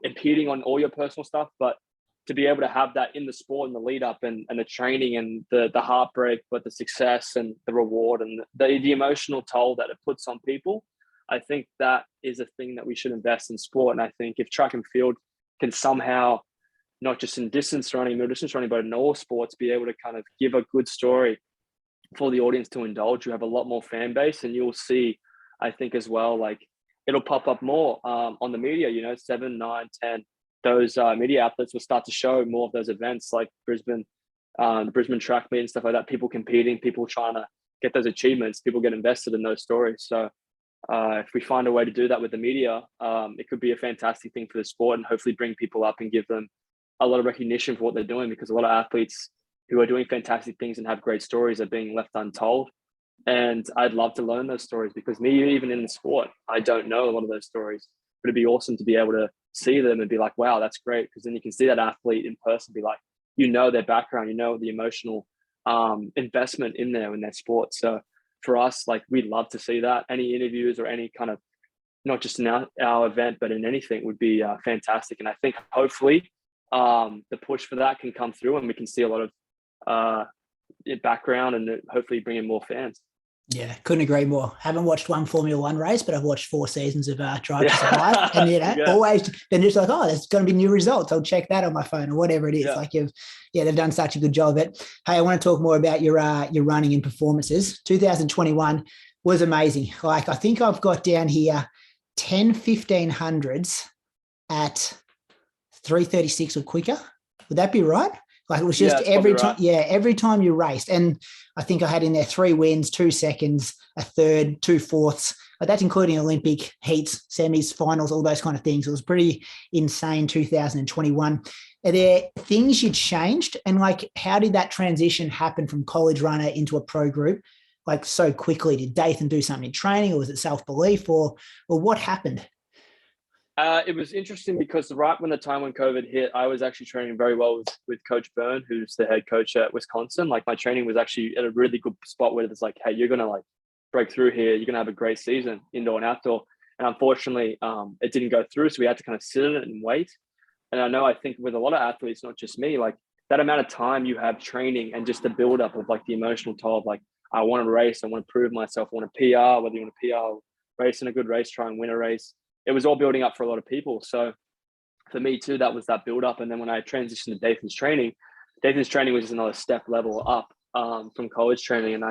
impeding on all your personal stuff, but to be able to have that in the sport and the lead up and the training and the heartbreak, but the success and the reward and the emotional toll that it puts on people, I think that is a thing that we should invest in sport. And I think if track and field can somehow, not just in distance running, middle distance running, but in all sports, be able to kind of give a good story for the audience to indulge, you have a lot more fan base, and you'll see, I think as well, like, it'll pop up more on the media, 7, 9, 10, those media outlets will start to show more of those events like Brisbane, the Brisbane track meet and stuff like that, people competing, people trying to get those achievements, people get invested in those stories. So if we find a way to do that with the media, it could be a fantastic thing for the sport and hopefully bring people up and give them a lot of recognition for what they're doing, because a lot of athletes who are doing fantastic things and have great stories are being left untold. And I'd love to learn those stories, because me, even in the sport, I don't know a lot of those stories, but it'd be awesome to be able to see them and be like, wow, that's great. Because then you can see that athlete in person, be like, their background, the emotional investment in there in their sport. So for us, like, we'd love to see that. Any interviews or any kind of, not just in our event, but in anything would be fantastic. And I think hopefully the push for that can come through and we can see a lot of background and hopefully bring in more fans. Yeah, couldn't agree more. Haven't watched one Formula One race, but I've watched 4 seasons of Drive to Survive, and Yeah. always been just like, oh, there's going to be new results. I'll check that on my phone or whatever it is. Yeah. Like they've done such a good job of it. Hey, I want to talk more about your running and performances. 2021 was amazing. Like I think I've got down here 10 1500s at 3:36 or quicker. Would that be right? Like it was just every time, right. Every time you raced. And I think I had in there 3 wins, 2 seconds, a third, 2 fourths. But that's including Olympic heats, semis, finals, all those kind of things. It was pretty insane 2021. Are there things you changed? And like, how did that transition happen from college runner into a pro group like so quickly? Did Dathan do something in training, or was it self-belief, or what happened? It was interesting because right when COVID hit, I was actually training very well with Coach Byrne, who's the head coach at Wisconsin. Like my training was actually at a really good spot where it's like, hey, you're going to like break through here. You're going to have a great season, indoor and outdoor. And unfortunately, it didn't go through. So we had to kind of sit in it and wait. And I think with a lot of athletes, not just me, like that amount of time you have training and just the buildup of like the emotional toll of like, I want to race. I want to prove myself. I want to PR, whether you want to PR, race in a good race, try and win a race. It was all building up for a lot of people. So for me too, that was that build up. And then when I transitioned to Dathan's training was just another step level up from college training. And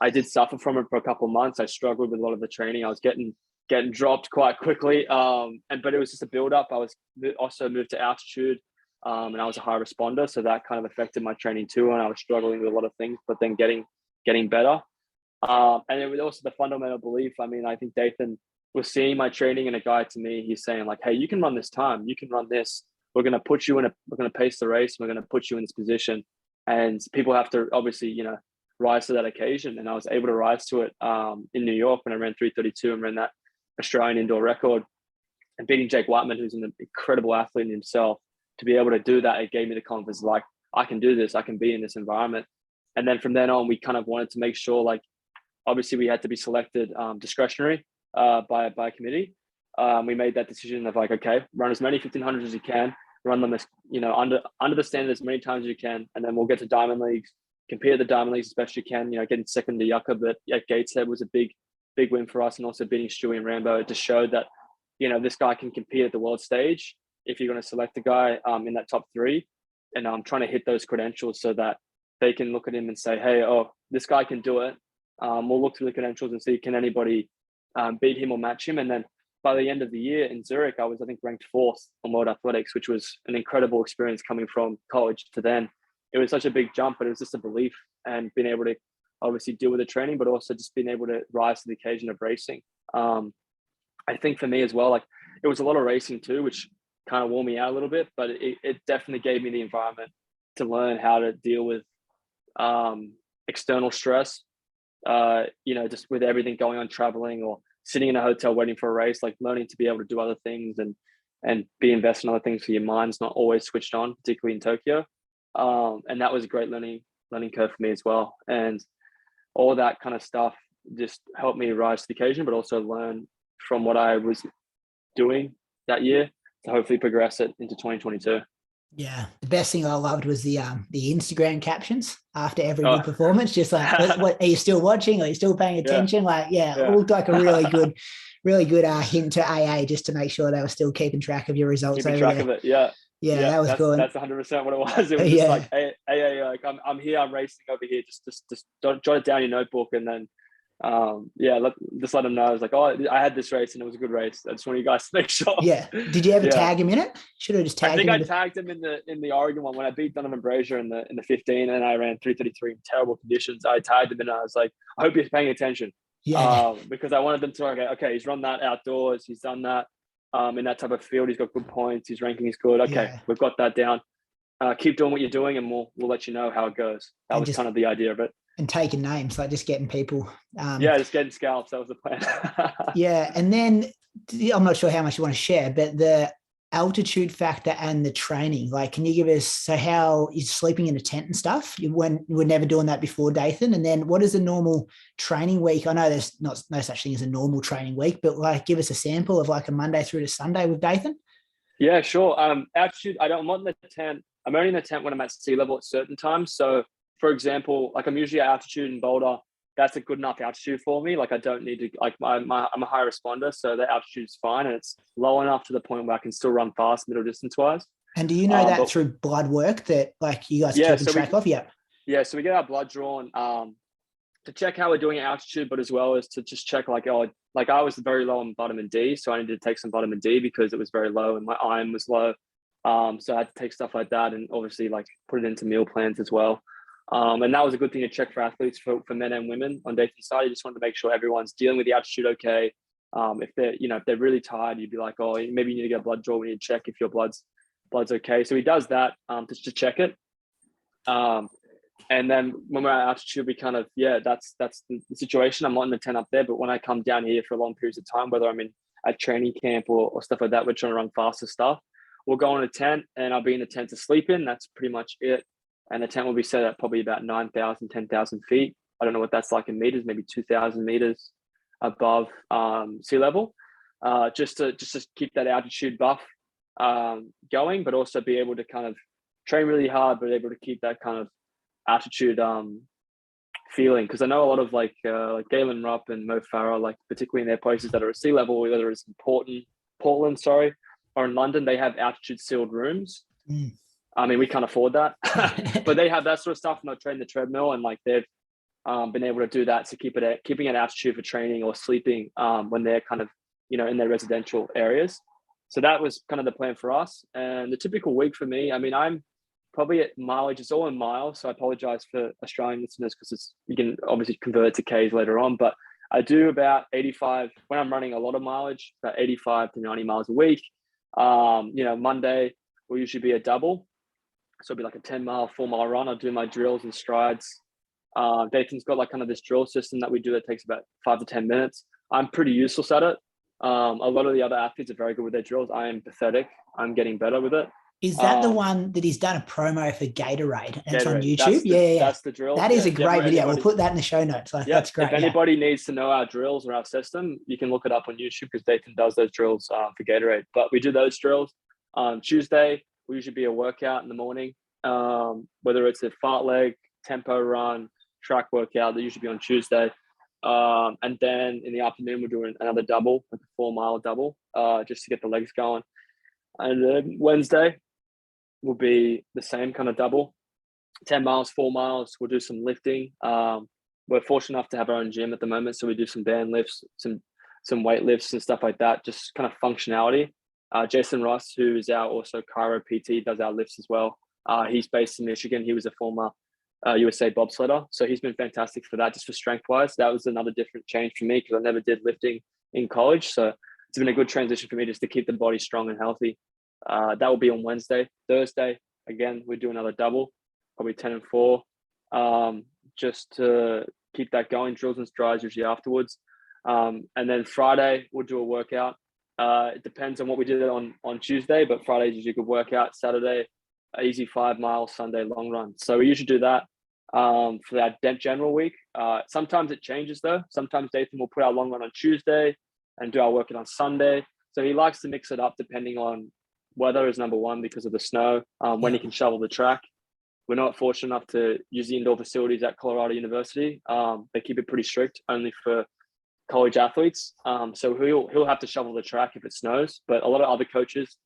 I did suffer from it for a couple of months. I struggled with a lot of the training. I was getting dropped quite quickly. But it was just a build up. I was also moved to altitude and I was a high responder. So that kind of affected my training too. And I was struggling with a lot of things, but then getting better. And it was also the fundamental belief. I mean, I think Dathan was seeing my training and a guy to me, he's saying like, hey, you can run this time, you can run this. We're going to put you we're going to pace the race. We're going to put you in this position. And people have to obviously, rise to that occasion. And I was able to rise to it in New York when I ran 3:32 and ran that Australian indoor record and beating Jake Whiteman, who's an incredible athlete in himself. To be able to do that, it gave me the confidence like, I can do this. I can be in this environment. And then from then on, we kind of wanted to make sure like, obviously we had to be selected discretionary by a committee. We made that decision of like, okay, run as many 1500s as you can, run them as, under the standard as many times as you can. And then we'll get to Diamond Leagues, compete at the Diamond Leagues as best you can, getting second to Yucca, but at Gateshead was a big win for us. And also beating Stewie and Rambo to show that, this guy can compete at the world stage. If you're going to select a guy in that top 3, and I'm trying to hit those credentials so that they can look at him and say, hey, this guy can do it. We'll look through the credentials and see, can anybody beat him or match him? And then by the end of the year in Zurich, I was, I think, ranked 4th on World Athletics, which was an incredible experience coming from college to then. It was such a big jump, but it was just a belief and being able to obviously deal with the training, but also just being able to rise to the occasion of racing. I think for me as well, like it was a lot of racing too, which kind of wore me out a little bit, but it definitely gave me the environment to learn how to deal with external stress, just with everything going on, traveling or sitting in a hotel waiting for a race, like learning to be able to do other things and be invested in other things so your mind's not always switched on, particularly in Tokyo. And that was a great learning curve for me as well. And all that kind of stuff just helped me rise to the occasion, but also learn from what I was doing that year to hopefully progress it into 2022. Yeah, the best thing I loved was the Instagram captions after every good performance. Just like, what are you still watching? Are you still paying attention? It looked like a really good hint to AA just to make sure they were still keeping track of your results. Keeping track of it, yeah. Yeah, that was good. That's 100% what it was. It was just like, AA, like I'm here, I'm racing over here. Just don't jot it down in your notebook, and then just let them know. I was like, I had this race and it was a good race. I just want you guys to make sure. Yeah. Did you ever tag him in it? Should have just tagged him. I think I tagged him in the Oregon one when I beat Donovan Brazier in the 15, and I ran 3:33 in terrible conditions. I tagged him and I was like, I hope he's paying attention. Yeah. Because I wanted them to okay, he's run that outdoors, he's done that in that type of field, he's got good points, his ranking is good. Okay, we've got that down. Keep doing what you're doing, and we'll let you know how it goes. That was kind of the idea of it. And taking names, like just getting people. Just getting scalps. That was the plan. Yeah. And then I'm not sure how much you want to share, but the altitude factor and the training, like, can you give us, so how is sleeping in a tent and stuff? You were never doing that before, Dathan. And then what is a normal training week? I know there's no such thing as a normal training week, but like, give us a sample of like a Monday through to Sunday with Dathan. Yeah, sure. Altitude, I'm not in the tent. I'm only in the tent when I'm at sea level at certain times. So for example, like I'm usually at altitude in Boulder that's a good enough altitude for me. Like I don't need to, like I'm a high responder, so the altitude's fine, and it's low enough to the point where I can still run fast middle distance wise. And do you know that through blood work that like you guys are keeping track of? Yeah. Yeah. So we get our blood drawn to check how we're doing at altitude, but as well as to just check like, like I was very low on vitamin D. So I needed to take some vitamin D because it was very low and my iron was low. So I had to take stuff like that and obviously like put it into meal plans as well. And that was a good thing to check for athletes, for men and women on Dathan's side. You just wanted to make sure everyone's dealing with the altitude okay. If they're really tired, you'd be like, oh, maybe you need to get a blood draw. We need to check if your blood's okay. So he does that just to check it. And then when we're at altitude, we kind of, that's the situation. I'm not in the tent up there, but when I come down here for long periods of time, whether I'm in a training camp or stuff like that, we're trying to run faster stuff. We'll go in a tent and I'll be in the tent to sleep in. That's pretty much it. And the tent will be set at probably about 9,000, 10,000 feet. I don't know what that's like in meters, maybe 2,000 meters above sea level, just to keep that altitude buff going, but also be able to kind of train really hard, but able to keep that kind of altitude feeling. Because I know a lot of like Galen Rupp and Mo Farah, like particularly in their places that are at sea level, whether it's in Portland, or in London, they have altitude sealed rooms. I mean, we can't afford that, but they have that sort of stuff, and they'll train the treadmill, and like they've been able to do that to keeping an altitude for training or sleeping when they're kind of, in their residential areas. So that was kind of the plan for us. And the typical week for me, I mean, I'm probably at mileage, it's all in miles. So I apologize for Australian listeners because you can obviously convert it to Ks later on, but I do about 85 when I'm running a lot of mileage, about 85 to 90 miles a week. Monday will usually be a double. So it'll be like a 10-mile, 4-mile run. I'll do my drills and strides. Dathan's got like kind of this drill system that we do that takes about 5 to 10 minutes. I'm pretty useless at it. A lot of the other athletes are very good with their drills. I am pathetic. I'm getting better with it. Is that the one that he's done a promo for Gatorade? And it's on YouTube? That's the drill. That is a great video. We'll put that in the show notes. That's great. If anybody needs to know our drills or our system, you can look it up on YouTube because Dathan does those drills for Gatorade. But we do those drills. Tuesday will usually be a workout in the morning, whether it's a fartlek, tempo run, track workout. They usually be on Tuesday. And then in the afternoon, we're doing another double, like a 4-mile double, just to get the legs going. And then Wednesday will be the same kind of double, 10 miles, 4 miles. We'll do some lifting. We're fortunate enough to have our own gym at the moment. So we do some band lifts, some weight lifts and stuff like that, just kind of functionality. Jason Ross, who is our also Chiro PT, does our lifts as well. He's based in Michigan. He was a former USA bobsledder. So he's been fantastic for that, just for strength wise. That was another different change for me because I never did lifting in college. So it's been a good transition for me just to keep the body strong and healthy. That will be on Wednesday. Thursday, again, we do another double, probably 10 and 4, just to keep that going. Drills and strides usually afterwards. And then Friday, we'll do a workout. It depends on what we did on Tuesday, but Friday is usually a good workout. Saturday, easy 5 miles, Sunday, long run. So we usually do that for that general week. Sometimes it changes though. Sometimes Dathan will put our long run on Tuesday and do our workout on Sunday. So he likes to mix it up depending on weather is number one because of the snow, when he can shovel the track. We're not fortunate enough to use the indoor facilities at Colorado University. They keep it pretty strict, only for college athletes. So he'll have to shovel the track if it snows. But a lot of other coaches,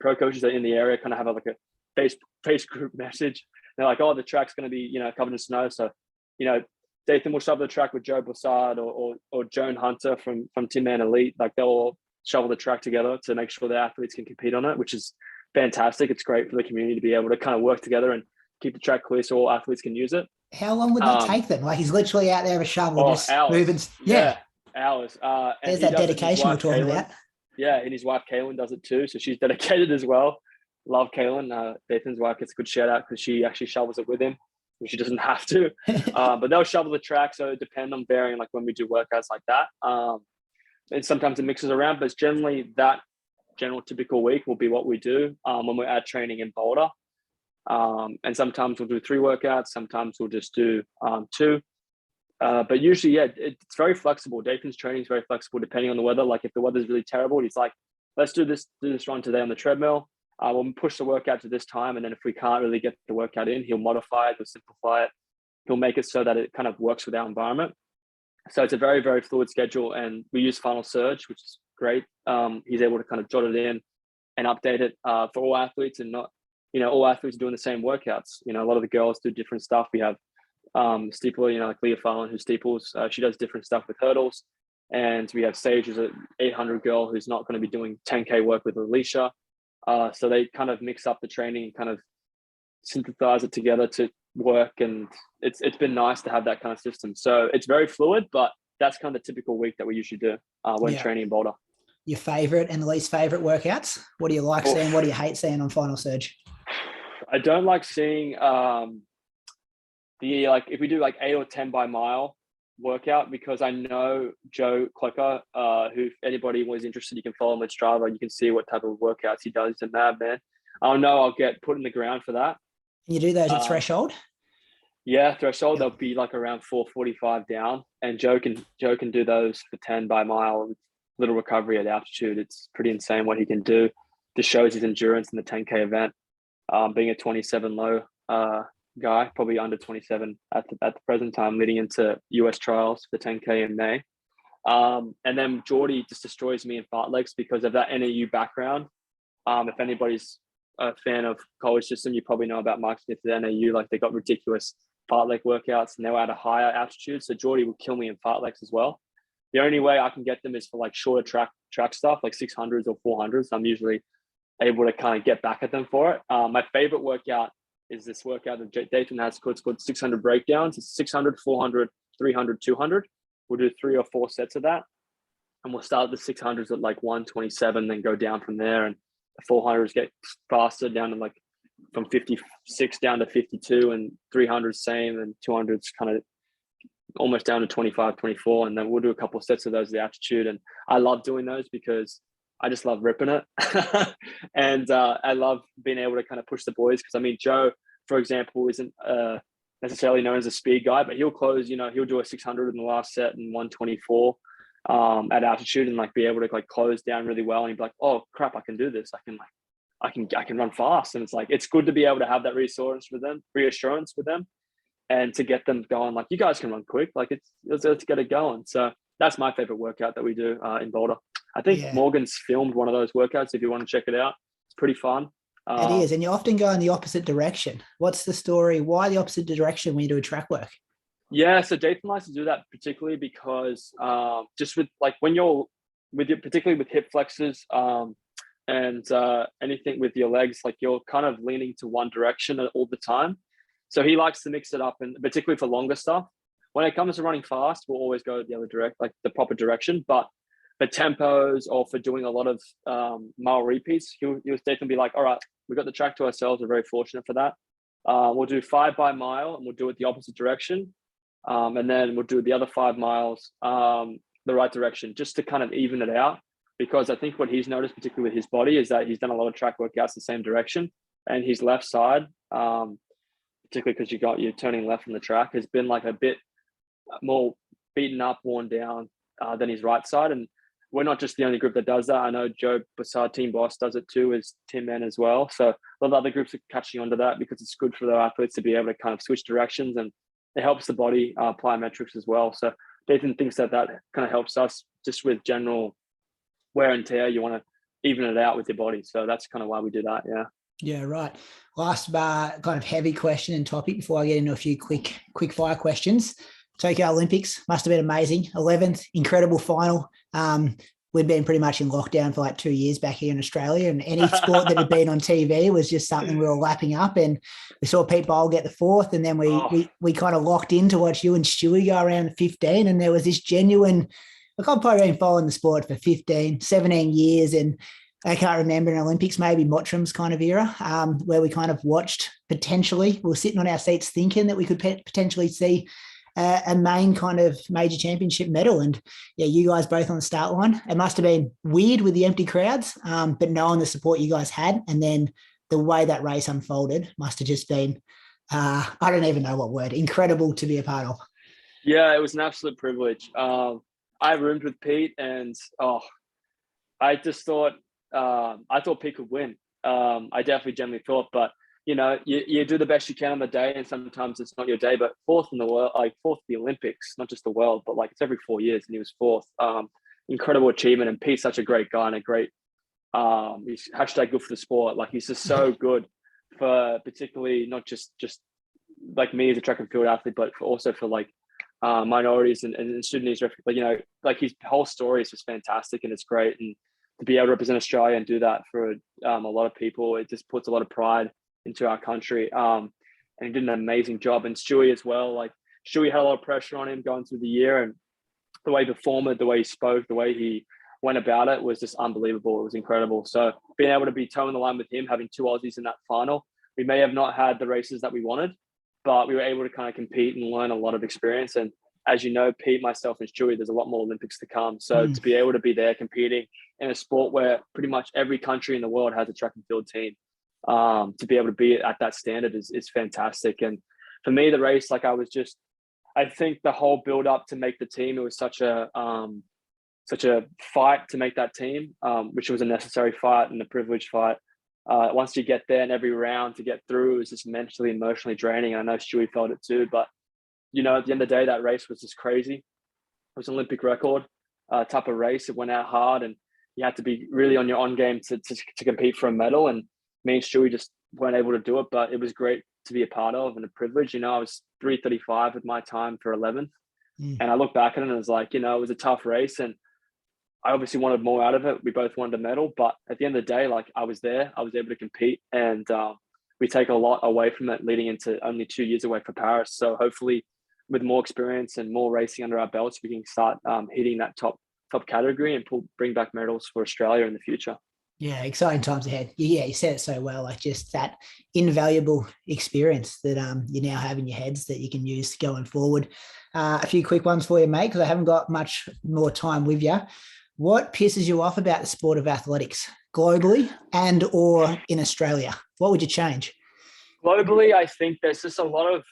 pro coaches that are in the area, kind of have like a face group message. They're like, oh, the track's going to be, covered in snow. So, Dathan will shovel the track with Joe Bussard or Joan Hunter from Tin Man Elite. Like they'll all shovel the track together to make sure the athletes can compete on it, which is fantastic. It's great for the community to be able to kind of work together and keep the track clear so all athletes can use it. How long would that take them? Like he's literally out there with a shovel, just hours. moving. Yeah, hours. There's that dedication we're talking about. Yeah, and his wife Kaylin does it too, so she's dedicated as well. Love Kaylin. Dathan's wife gets a good shout out because she actually shovels it with him. She doesn't have to, but they'll shovel the track. So it depends on varying, like when we do workouts like that. And sometimes it mixes around, but it's generally that general typical week will be what we do when we're at training in Boulder. And sometimes we'll do 3 workouts. Sometimes we'll just do 2. But usually, it's very flexible. Dathan's training is very flexible depending on the weather. Like if the weather's really terrible, he's like, let's do this run today on the treadmill. We'll push the workout to this time. And then if we can't really get the workout in, he'll modify it, he'll simplify it. He'll make it so that it kind of works with our environment. So it's a very, very fluid schedule, and we use Final Surge, which is great. He's able to kind of jot it in and update it for all athletes, and not, all athletes are doing the same workouts. A lot of the girls do different stuff. We have steepler, like Leah Farland, who steeples. She does different stuff with hurdles. And we have Sage, who's an 800 girl who's not going to be doing 10K work with Alicia. So they kind of mix up the training and kind of synthesize it together to work. And it's been nice to have that kind of system. So it's very fluid, but that's kind of the typical week that we usually do when training in Boulder. Your favorite and least favorite workouts? What do you like seeing? What do you hate seeing on Final Surge? I don't like seeing if we do like 8 or 10 by mile workout, because I know Joe Klecker, who, if anybody was interested, you can follow him at Strava. You can see what type of workouts he does. He's a madman. I know I'll get put in the ground for that. You do those at threshold? Yeah, threshold. They'll be like around 445 down, and Joe can do those for 10 by mile with little recovery at altitude. It's pretty insane what he can do. Just shows his endurance in the 10K event. Being a 27 low guy, probably under 27 at the present time, leading into US trials for 10K in May. And then Geordie just destroys me in fartleks because of that NAU background. If anybody's a fan of college system, you probably know about Mark Smith at NAU. Like, they got ridiculous fartlek workouts, and they were at a higher altitude. So Geordie will kill me in fartleks as well. The only way I can get them is for like shorter track stuff, like 600s or 400s. I'm usually able to kind of get back at them for it. My favorite workout is this workout that Dayton has called 600 breakdowns. It's 600, 400, 300, 200. We'll do 3 or 4 sets of that. And we'll start the 600s at like 127, then go down from there. And the 400s get faster down to like from 56 down to 52, and 300s same, and 200s kind of almost down to 25, 24. And then we'll do a couple of sets of those at the altitude. And I love doing those because I just love ripping it. And I love being able to kind of push the boys. Because I mean, Joe, for example, isn't necessarily known as a speed guy, but he'll close, he'll do a 600 in the last set and 124 at altitude, and like be able to like close down really well. And he'd be like, oh crap, I can do this. I can run fast. And it's like, it's good to be able to have that reassurance with them, and to get them going, like, you guys can run quick. Like, let's get it going. So that's my favorite workout that we do in Boulder. I think Morgan's filmed one of those workouts if you want to check it out. It's pretty fun. It is. And you often go in the opposite direction. What's the story? Why the opposite direction when you do a track work? Yeah, so Dathan likes to do that particularly because just with like when you're particularly with hip flexors and anything with your legs, like you're kind of leaning to one direction all the time. So he likes to mix it up, and particularly for longer stuff. When it comes to running fast, we'll always go the other like the proper direction. But for tempos or for doing a lot of mile repeats, he'll definitely be like, all right, we've got the track to ourselves. We're very fortunate for that. We'll do 5 by mile, and we'll do it the opposite direction. And then we'll do the other 5 miles the right direction, just to kind of even it out. Because I think what he's noticed, particularly with his body, is that he's done a lot of track workouts the same direction, and his left side, particularly because you're turning left from the track, has been like a bit more beaten up, worn down than his right side. And we're not just the only group that does that. I know Joe Bassard, Team Boss, does it too, as Tim Men as well. So a lot of other groups are catching onto that because it's good for their athletes to be able to kind of switch directions, and it helps the body plyometrics as well. So Nathan thinks that kind of helps us just with general wear and tear. You want to even it out with your body. So that's kind of why we do that. Yeah. Yeah, right. Last kind of heavy question and topic before I get into a few quick fire questions. Tokyo Olympics must have been amazing. 11th, incredible final. We'd been pretty much in lockdown for like 2 years back here in Australia, and any sport that had been on TV was just something we were lapping up. And we saw Pete Bowl get the 4th, and then we kind of locked in to watch you and Stewie go around 15. And there was this genuine, like, I've probably been following the sport for 15, 17 years, and I can't remember an Olympics, maybe Mottram's kind of era, where we kind of watched potentially, we were sitting on our seats thinking that we could potentially see a main kind of major championship medal. And yeah, you guys both on the start line. It must have been weird with the empty crowds, but knowing the support you guys had, and then the way that race unfolded must have just been, I don't even know what word, incredible to be a part of. Yeah, it was an absolute privilege. I roomed with Pete, and I just thought, I thought Pete could win. I definitely generally thought, but you do the best you can on the day, and sometimes it's not your day. But fourth in the world, like fourth in the Olympics, not just the world, but like it's every 4 years, and he was fourth. Incredible achievement, and Pete's such a great guy and a great he's hashtag good for the sport. Like he's just so good for particularly not just like me as a track and field athlete, but also for like minorities and Sudanese, like like his whole story is just fantastic and it's great. And to be able to represent Australia and do that for a lot of people, it just puts a lot of pride into our country. And he did an amazing job. And Stewie as well. Like Stewie had a lot of pressure on him going through the year, and the way he performed, the way he spoke, the way he went about it was just unbelievable. It was incredible. So being able to be toeing the line with him, having two Aussies in that final, we may have not had the races that we wanted, but we were able to kind of compete and learn a lot of experience. And as you know, Pete, myself, and Stewie, there's a lot more Olympics to come. So to be able to be there competing in a sport where pretty much every country in the world has a track and field team, to be able to be at that standard is fantastic. And for me, the race, like I think the whole build up to make the team, it was such a fight to make that team, which was a necessary fight and a privileged fight. Once you get there and every round to get through, it was just mentally, emotionally draining. I know Stewie felt it too, but at the end of the day, that race was just crazy. It was an Olympic record type of race. It went out hard, and you had to be really on your on game to compete for a medal. And me and Stewie just weren't able to do it, but it was great to be a part of and a privilege. I was 3:35 with my time for 11th. And I look back at it and it was like, it was a tough race, and I obviously wanted more out of it. We both wanted a medal, but at the end of the day, like I was there, I was able to compete, and we take a lot away from it leading into only 2 years away for Paris. So hopefully with more experience and more racing under our belts, we can start hitting that top category and bring back medals for Australia in the future. Yeah, exciting times ahead. Yeah, you said it so well. Like just that invaluable experience that you now have in your heads that you can use going forward. A few quick ones for you, mate, because I haven't got much more time with you. What pisses you off about the sport of athletics globally and or in Australia? What would you change? Globally, I think there's just a lot of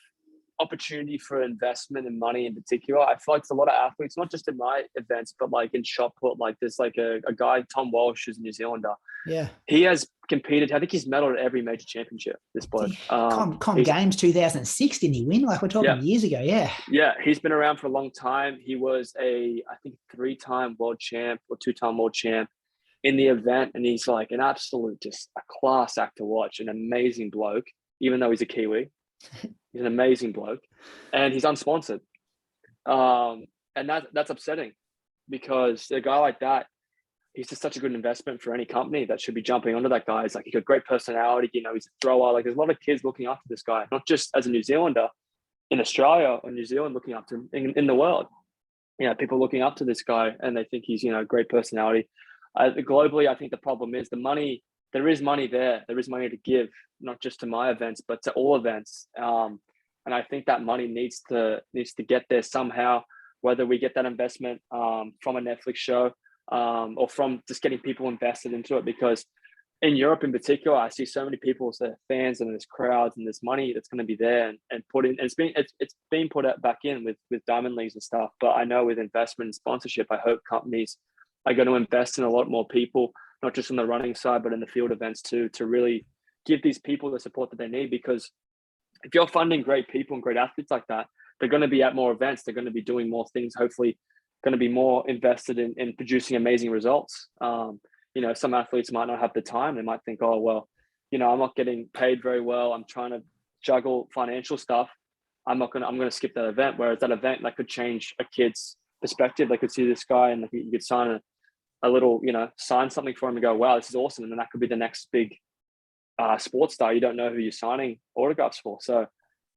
opportunity for investment and money in particular. I feel like there's a lot of athletes, not just in my events, but like in shot put, like there's like a guy, Tom Walsh, who's a New Zealander. Yeah. He has competed. I think he's medaled at every major championship, this bloke. Com Games 2006, didn't he win? Like we're talking years ago. Yeah. Yeah. He's been around for a long time. He was I think 3-time world champ or 2-time world champ in the event. And he's like an absolute, just a class act to watch, an amazing bloke, even though he's a Kiwi. He's an amazing bloke, and he's unsponsored. And that's upsetting, because a guy like that, he's just such a good investment for any company that should be jumping onto that guy. He's like, he's got great personality, he's a thrower. Like there's a lot of kids looking up to this guy, not just as a New Zealander in Australia or New Zealand, looking up to him in the world. People looking up to this guy, and they think he's, great personality. Globally, I think the problem is the money. There is money there. There is money to give, not just to my events, but to all events. And I think that money needs to get there somehow, whether we get that investment from a Netflix show or from just getting people invested into it. Because in Europe in particular, I see so many people, so fans, and there's crowds, and there's money that's going to be there and put in. And it's being put back in with diamond leagues and stuff. But I know with investment and sponsorship, I hope companies are going to invest in a lot more people, not just on the running side, but in the field events too, to really give these people the support that they need. Because if you're funding great people and great athletes like that, they're going to be at more events. They're going to be doing more things, hopefully going to be more invested in producing amazing results. Some athletes might not have the time. They might think, oh, well, I'm not getting paid very well. I'm trying to juggle financial stuff. I'm going to skip that event. Whereas that event, that could change a kid's perspective. They could see this guy and you could sign a little, sign something for him and go, wow, this is awesome. And then that could be the next big sports star. You don't know who you're signing autographs for. So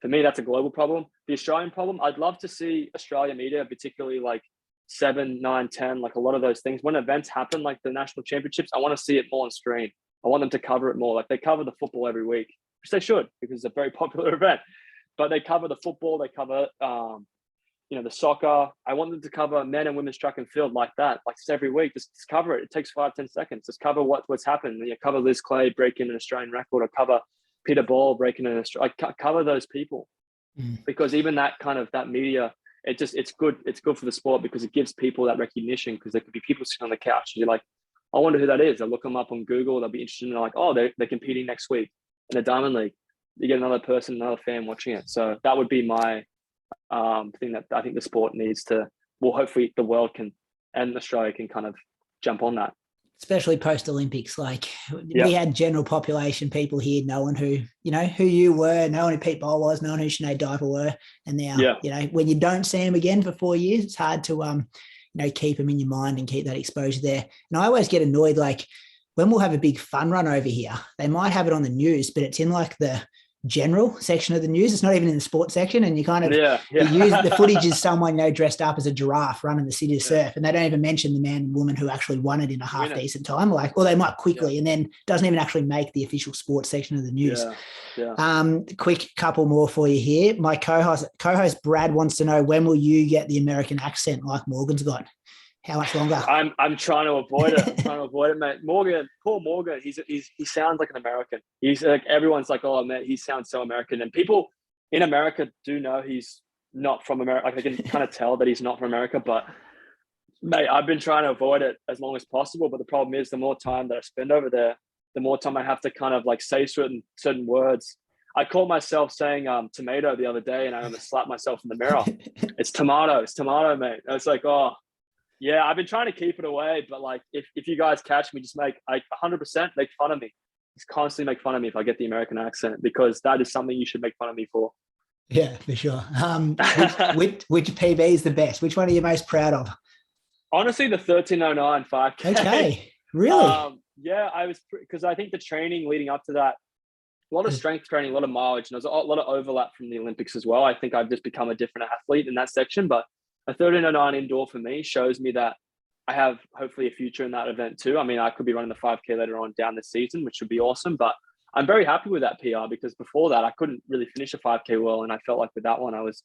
for me, that's a global problem. The Australian problem, I'd love to see Australia media, particularly like 7, 9, 10, like a lot of those things. When events happen, like the national championships, I want to see it more on screen. I want them to cover it more. Like they cover the football every week, which they should, because it's a very popular event. But they cover the football, they cover the soccer. I want them to cover men and women's track and field like that, like just every week. Just cover it. It takes 5-10 seconds. Just cover what's happened. Cover Liz Clay breaking an Australian record, or cover Peter Ball breaking an Australian. Cover those people, because even that media, it's good. It's good for the sport, because it gives people that recognition. Because there could be people sitting on the couch, and you're like, I wonder who that is. They'll look them up on Google. They'll be interested, and they're like, oh, they're competing next week in the Diamond League. you get another person, another fan watching it. So that would be my thing that I think the sport needs to. Well, hopefully the world can and Australia can kind of jump on that. Especially post-Olympics, like we had general population people here knowing who you were, knowing who Pete Bowl was, knowing who Sinead Diver were. And now, when you don't see them again for 4 years, it's hard to, keep them in your mind and keep that exposure there. And I always get annoyed, like when we'll have a big fun run over here, they might have it on the news, but it's in like the general section of the news. It's not even in the sports section. And you kind of you use the footage is someone dressed up as a giraffe running the city of surf, and they don't even mention the man and woman who actually won it in a half decent time, or they might quickly, and then doesn't even actually make the official sports section of the news. Quick couple more for you here. My co-host Brad wants to know, when will you get the American accent like Morgan's got? How much longer? I'm trying to avoid it. Mate. Poor Morgan. He sounds like an American. He's like, everyone's like, oh man, he sounds so American. And people in America do know he's not from America. Like, I can kind of tell that he's not from America. But mate, I've been trying to avoid it as long as possible. But the problem is, the more time that I spend over there, the more time I have to kind of like say certain words. I caught myself saying tomato the other day, and I almost slapped myself in the mirror. It's tomato, mate. I was like, oh. Yeah, I've been trying to keep it away, but like if you guys catch me, just 100% make fun of me. Just constantly make fun of me if I get the American accent, because that is something you should make fun of me for. Yeah, for sure. Which PB is the best? Which one are you most proud of? Honestly, the 13:09 5K. Okay, really? Yeah, I was, because I think the training leading up to that, a lot of strength training, a lot of mileage, and there's a lot of overlap from the Olympics as well. I think I've just become a different athlete in that section, but a 13:09 indoor for me shows me that I have hopefully a future in that event too. I mean, I could be running the 5K later on down the season, which would be awesome, but I'm very happy with that PR, because before that I couldn't really finish a 5K well, and I felt like with that one it was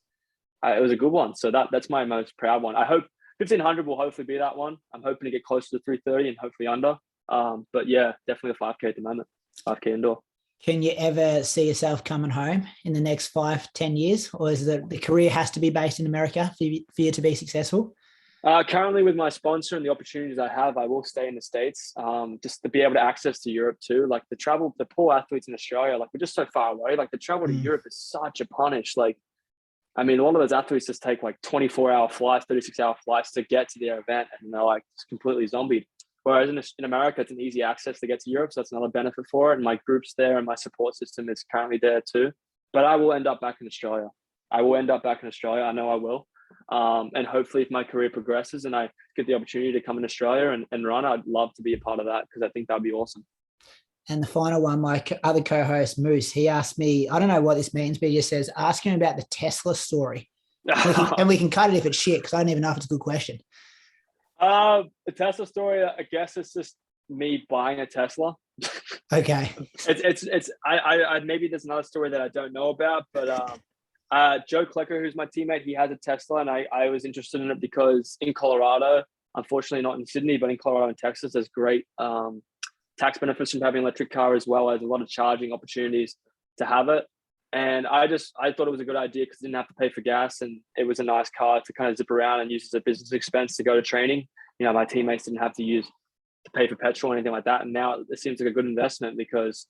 a good one. So that's my most proud one. I hope 1500 will hopefully be that one. I'm hoping to get closer to 3:30 and hopefully under. But yeah, definitely a 5K at the moment, 5K indoor. Can you ever see yourself coming home in the next 5-10 years? Or is it the career has to be based in America for you to be successful? Currently with my sponsor and the opportunities I have, I will stay in the States, just to be able to access to Europe too. Like the poor athletes in Australia, like we're just so far away. Like the travel to Europe is such a punish. Like, I mean, a lot of those athletes just take like 24-hour flights, 36-hour flights to get to their event, and they're like just completely zombied. Whereas in America, it's an easy access to get to Europe. So that's another benefit for it. And my group's there and my support system is currently there too. But I will end up back in Australia. I know I will. And hopefully if my career progresses and I get the opportunity to come in Australia and run, I'd love to be a part of that, because I think that'd be awesome. And the final one, my other co-host, Moose, he asked me, I don't know what this means, but he just says, ask him about the Tesla story. And we can cut it if it's shit, because I don't even know if it's a good question. The Tesla story, I guess it's just me buying a Tesla. Okay. It's I maybe there's another story that I don't know about, but Joe Klecker, who's my teammate, he has a Tesla, and I was interested in it because in Colorado, unfortunately not in Sydney, but in Colorado and Texas, there's great tax benefits from having an electric car, as well as a lot of charging opportunities to have it. And I thought it was a good idea because I didn't have to pay for gas, and it was a nice car to kind of zip around and use as a business expense to go to training. You know, my teammates didn't have to pay for petrol or anything like that. And now it seems like a good investment, because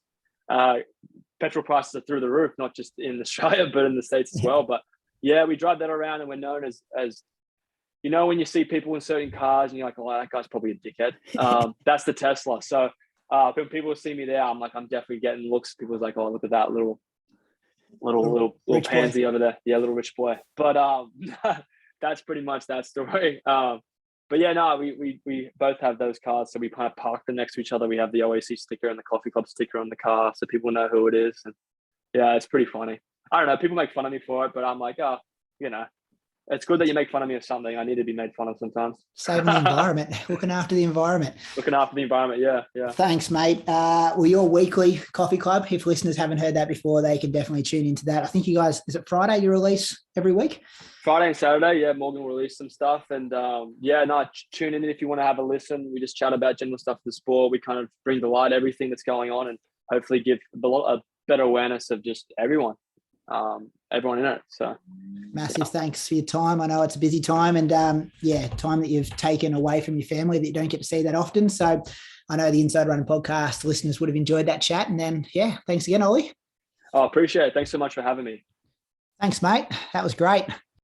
petrol prices are through the roof, not just in Australia, but in the States as well. But yeah, we drive that around, and we're known as when you see people in certain cars and you're like, oh, that guy's probably a dickhead. That's the Tesla. So when people see me there, I'm definitely getting looks. People's like, oh, look at that little pansy boy over there. Yeah, little rich boy. But that's pretty much that story. But yeah, no, we both have those cars, so we kind of park them next to each other. We have the OAC sticker and the Coffee Club sticker on the car, so people know who it is. And yeah, it's pretty funny. I don't know, people make fun of me for it, but I'm like, it's good that you make fun of me of something. I need to be made fun of sometimes. Saving the environment, looking after the environment. Yeah. Thanks, mate. Your weekly coffee club, if listeners haven't heard that before, they can definitely tune into that. I think you guys, is it Friday you release every week? Friday and Saturday, yeah, Morgan will release some stuff. And tune in if you want to have a listen. We just chat about general stuff of the sport. We kind of bring to light everything that's going on and hopefully give a better awareness of just everyone in it. So massive thanks for your time. I know it's a busy time, and time that you've taken away from your family that you don't get to see that often. So I know the Inside Running podcast listeners would have enjoyed that chat. And then thanks again, Ollie. Oh, appreciate it. Thanks so much for having me. Thanks, mate. That was great.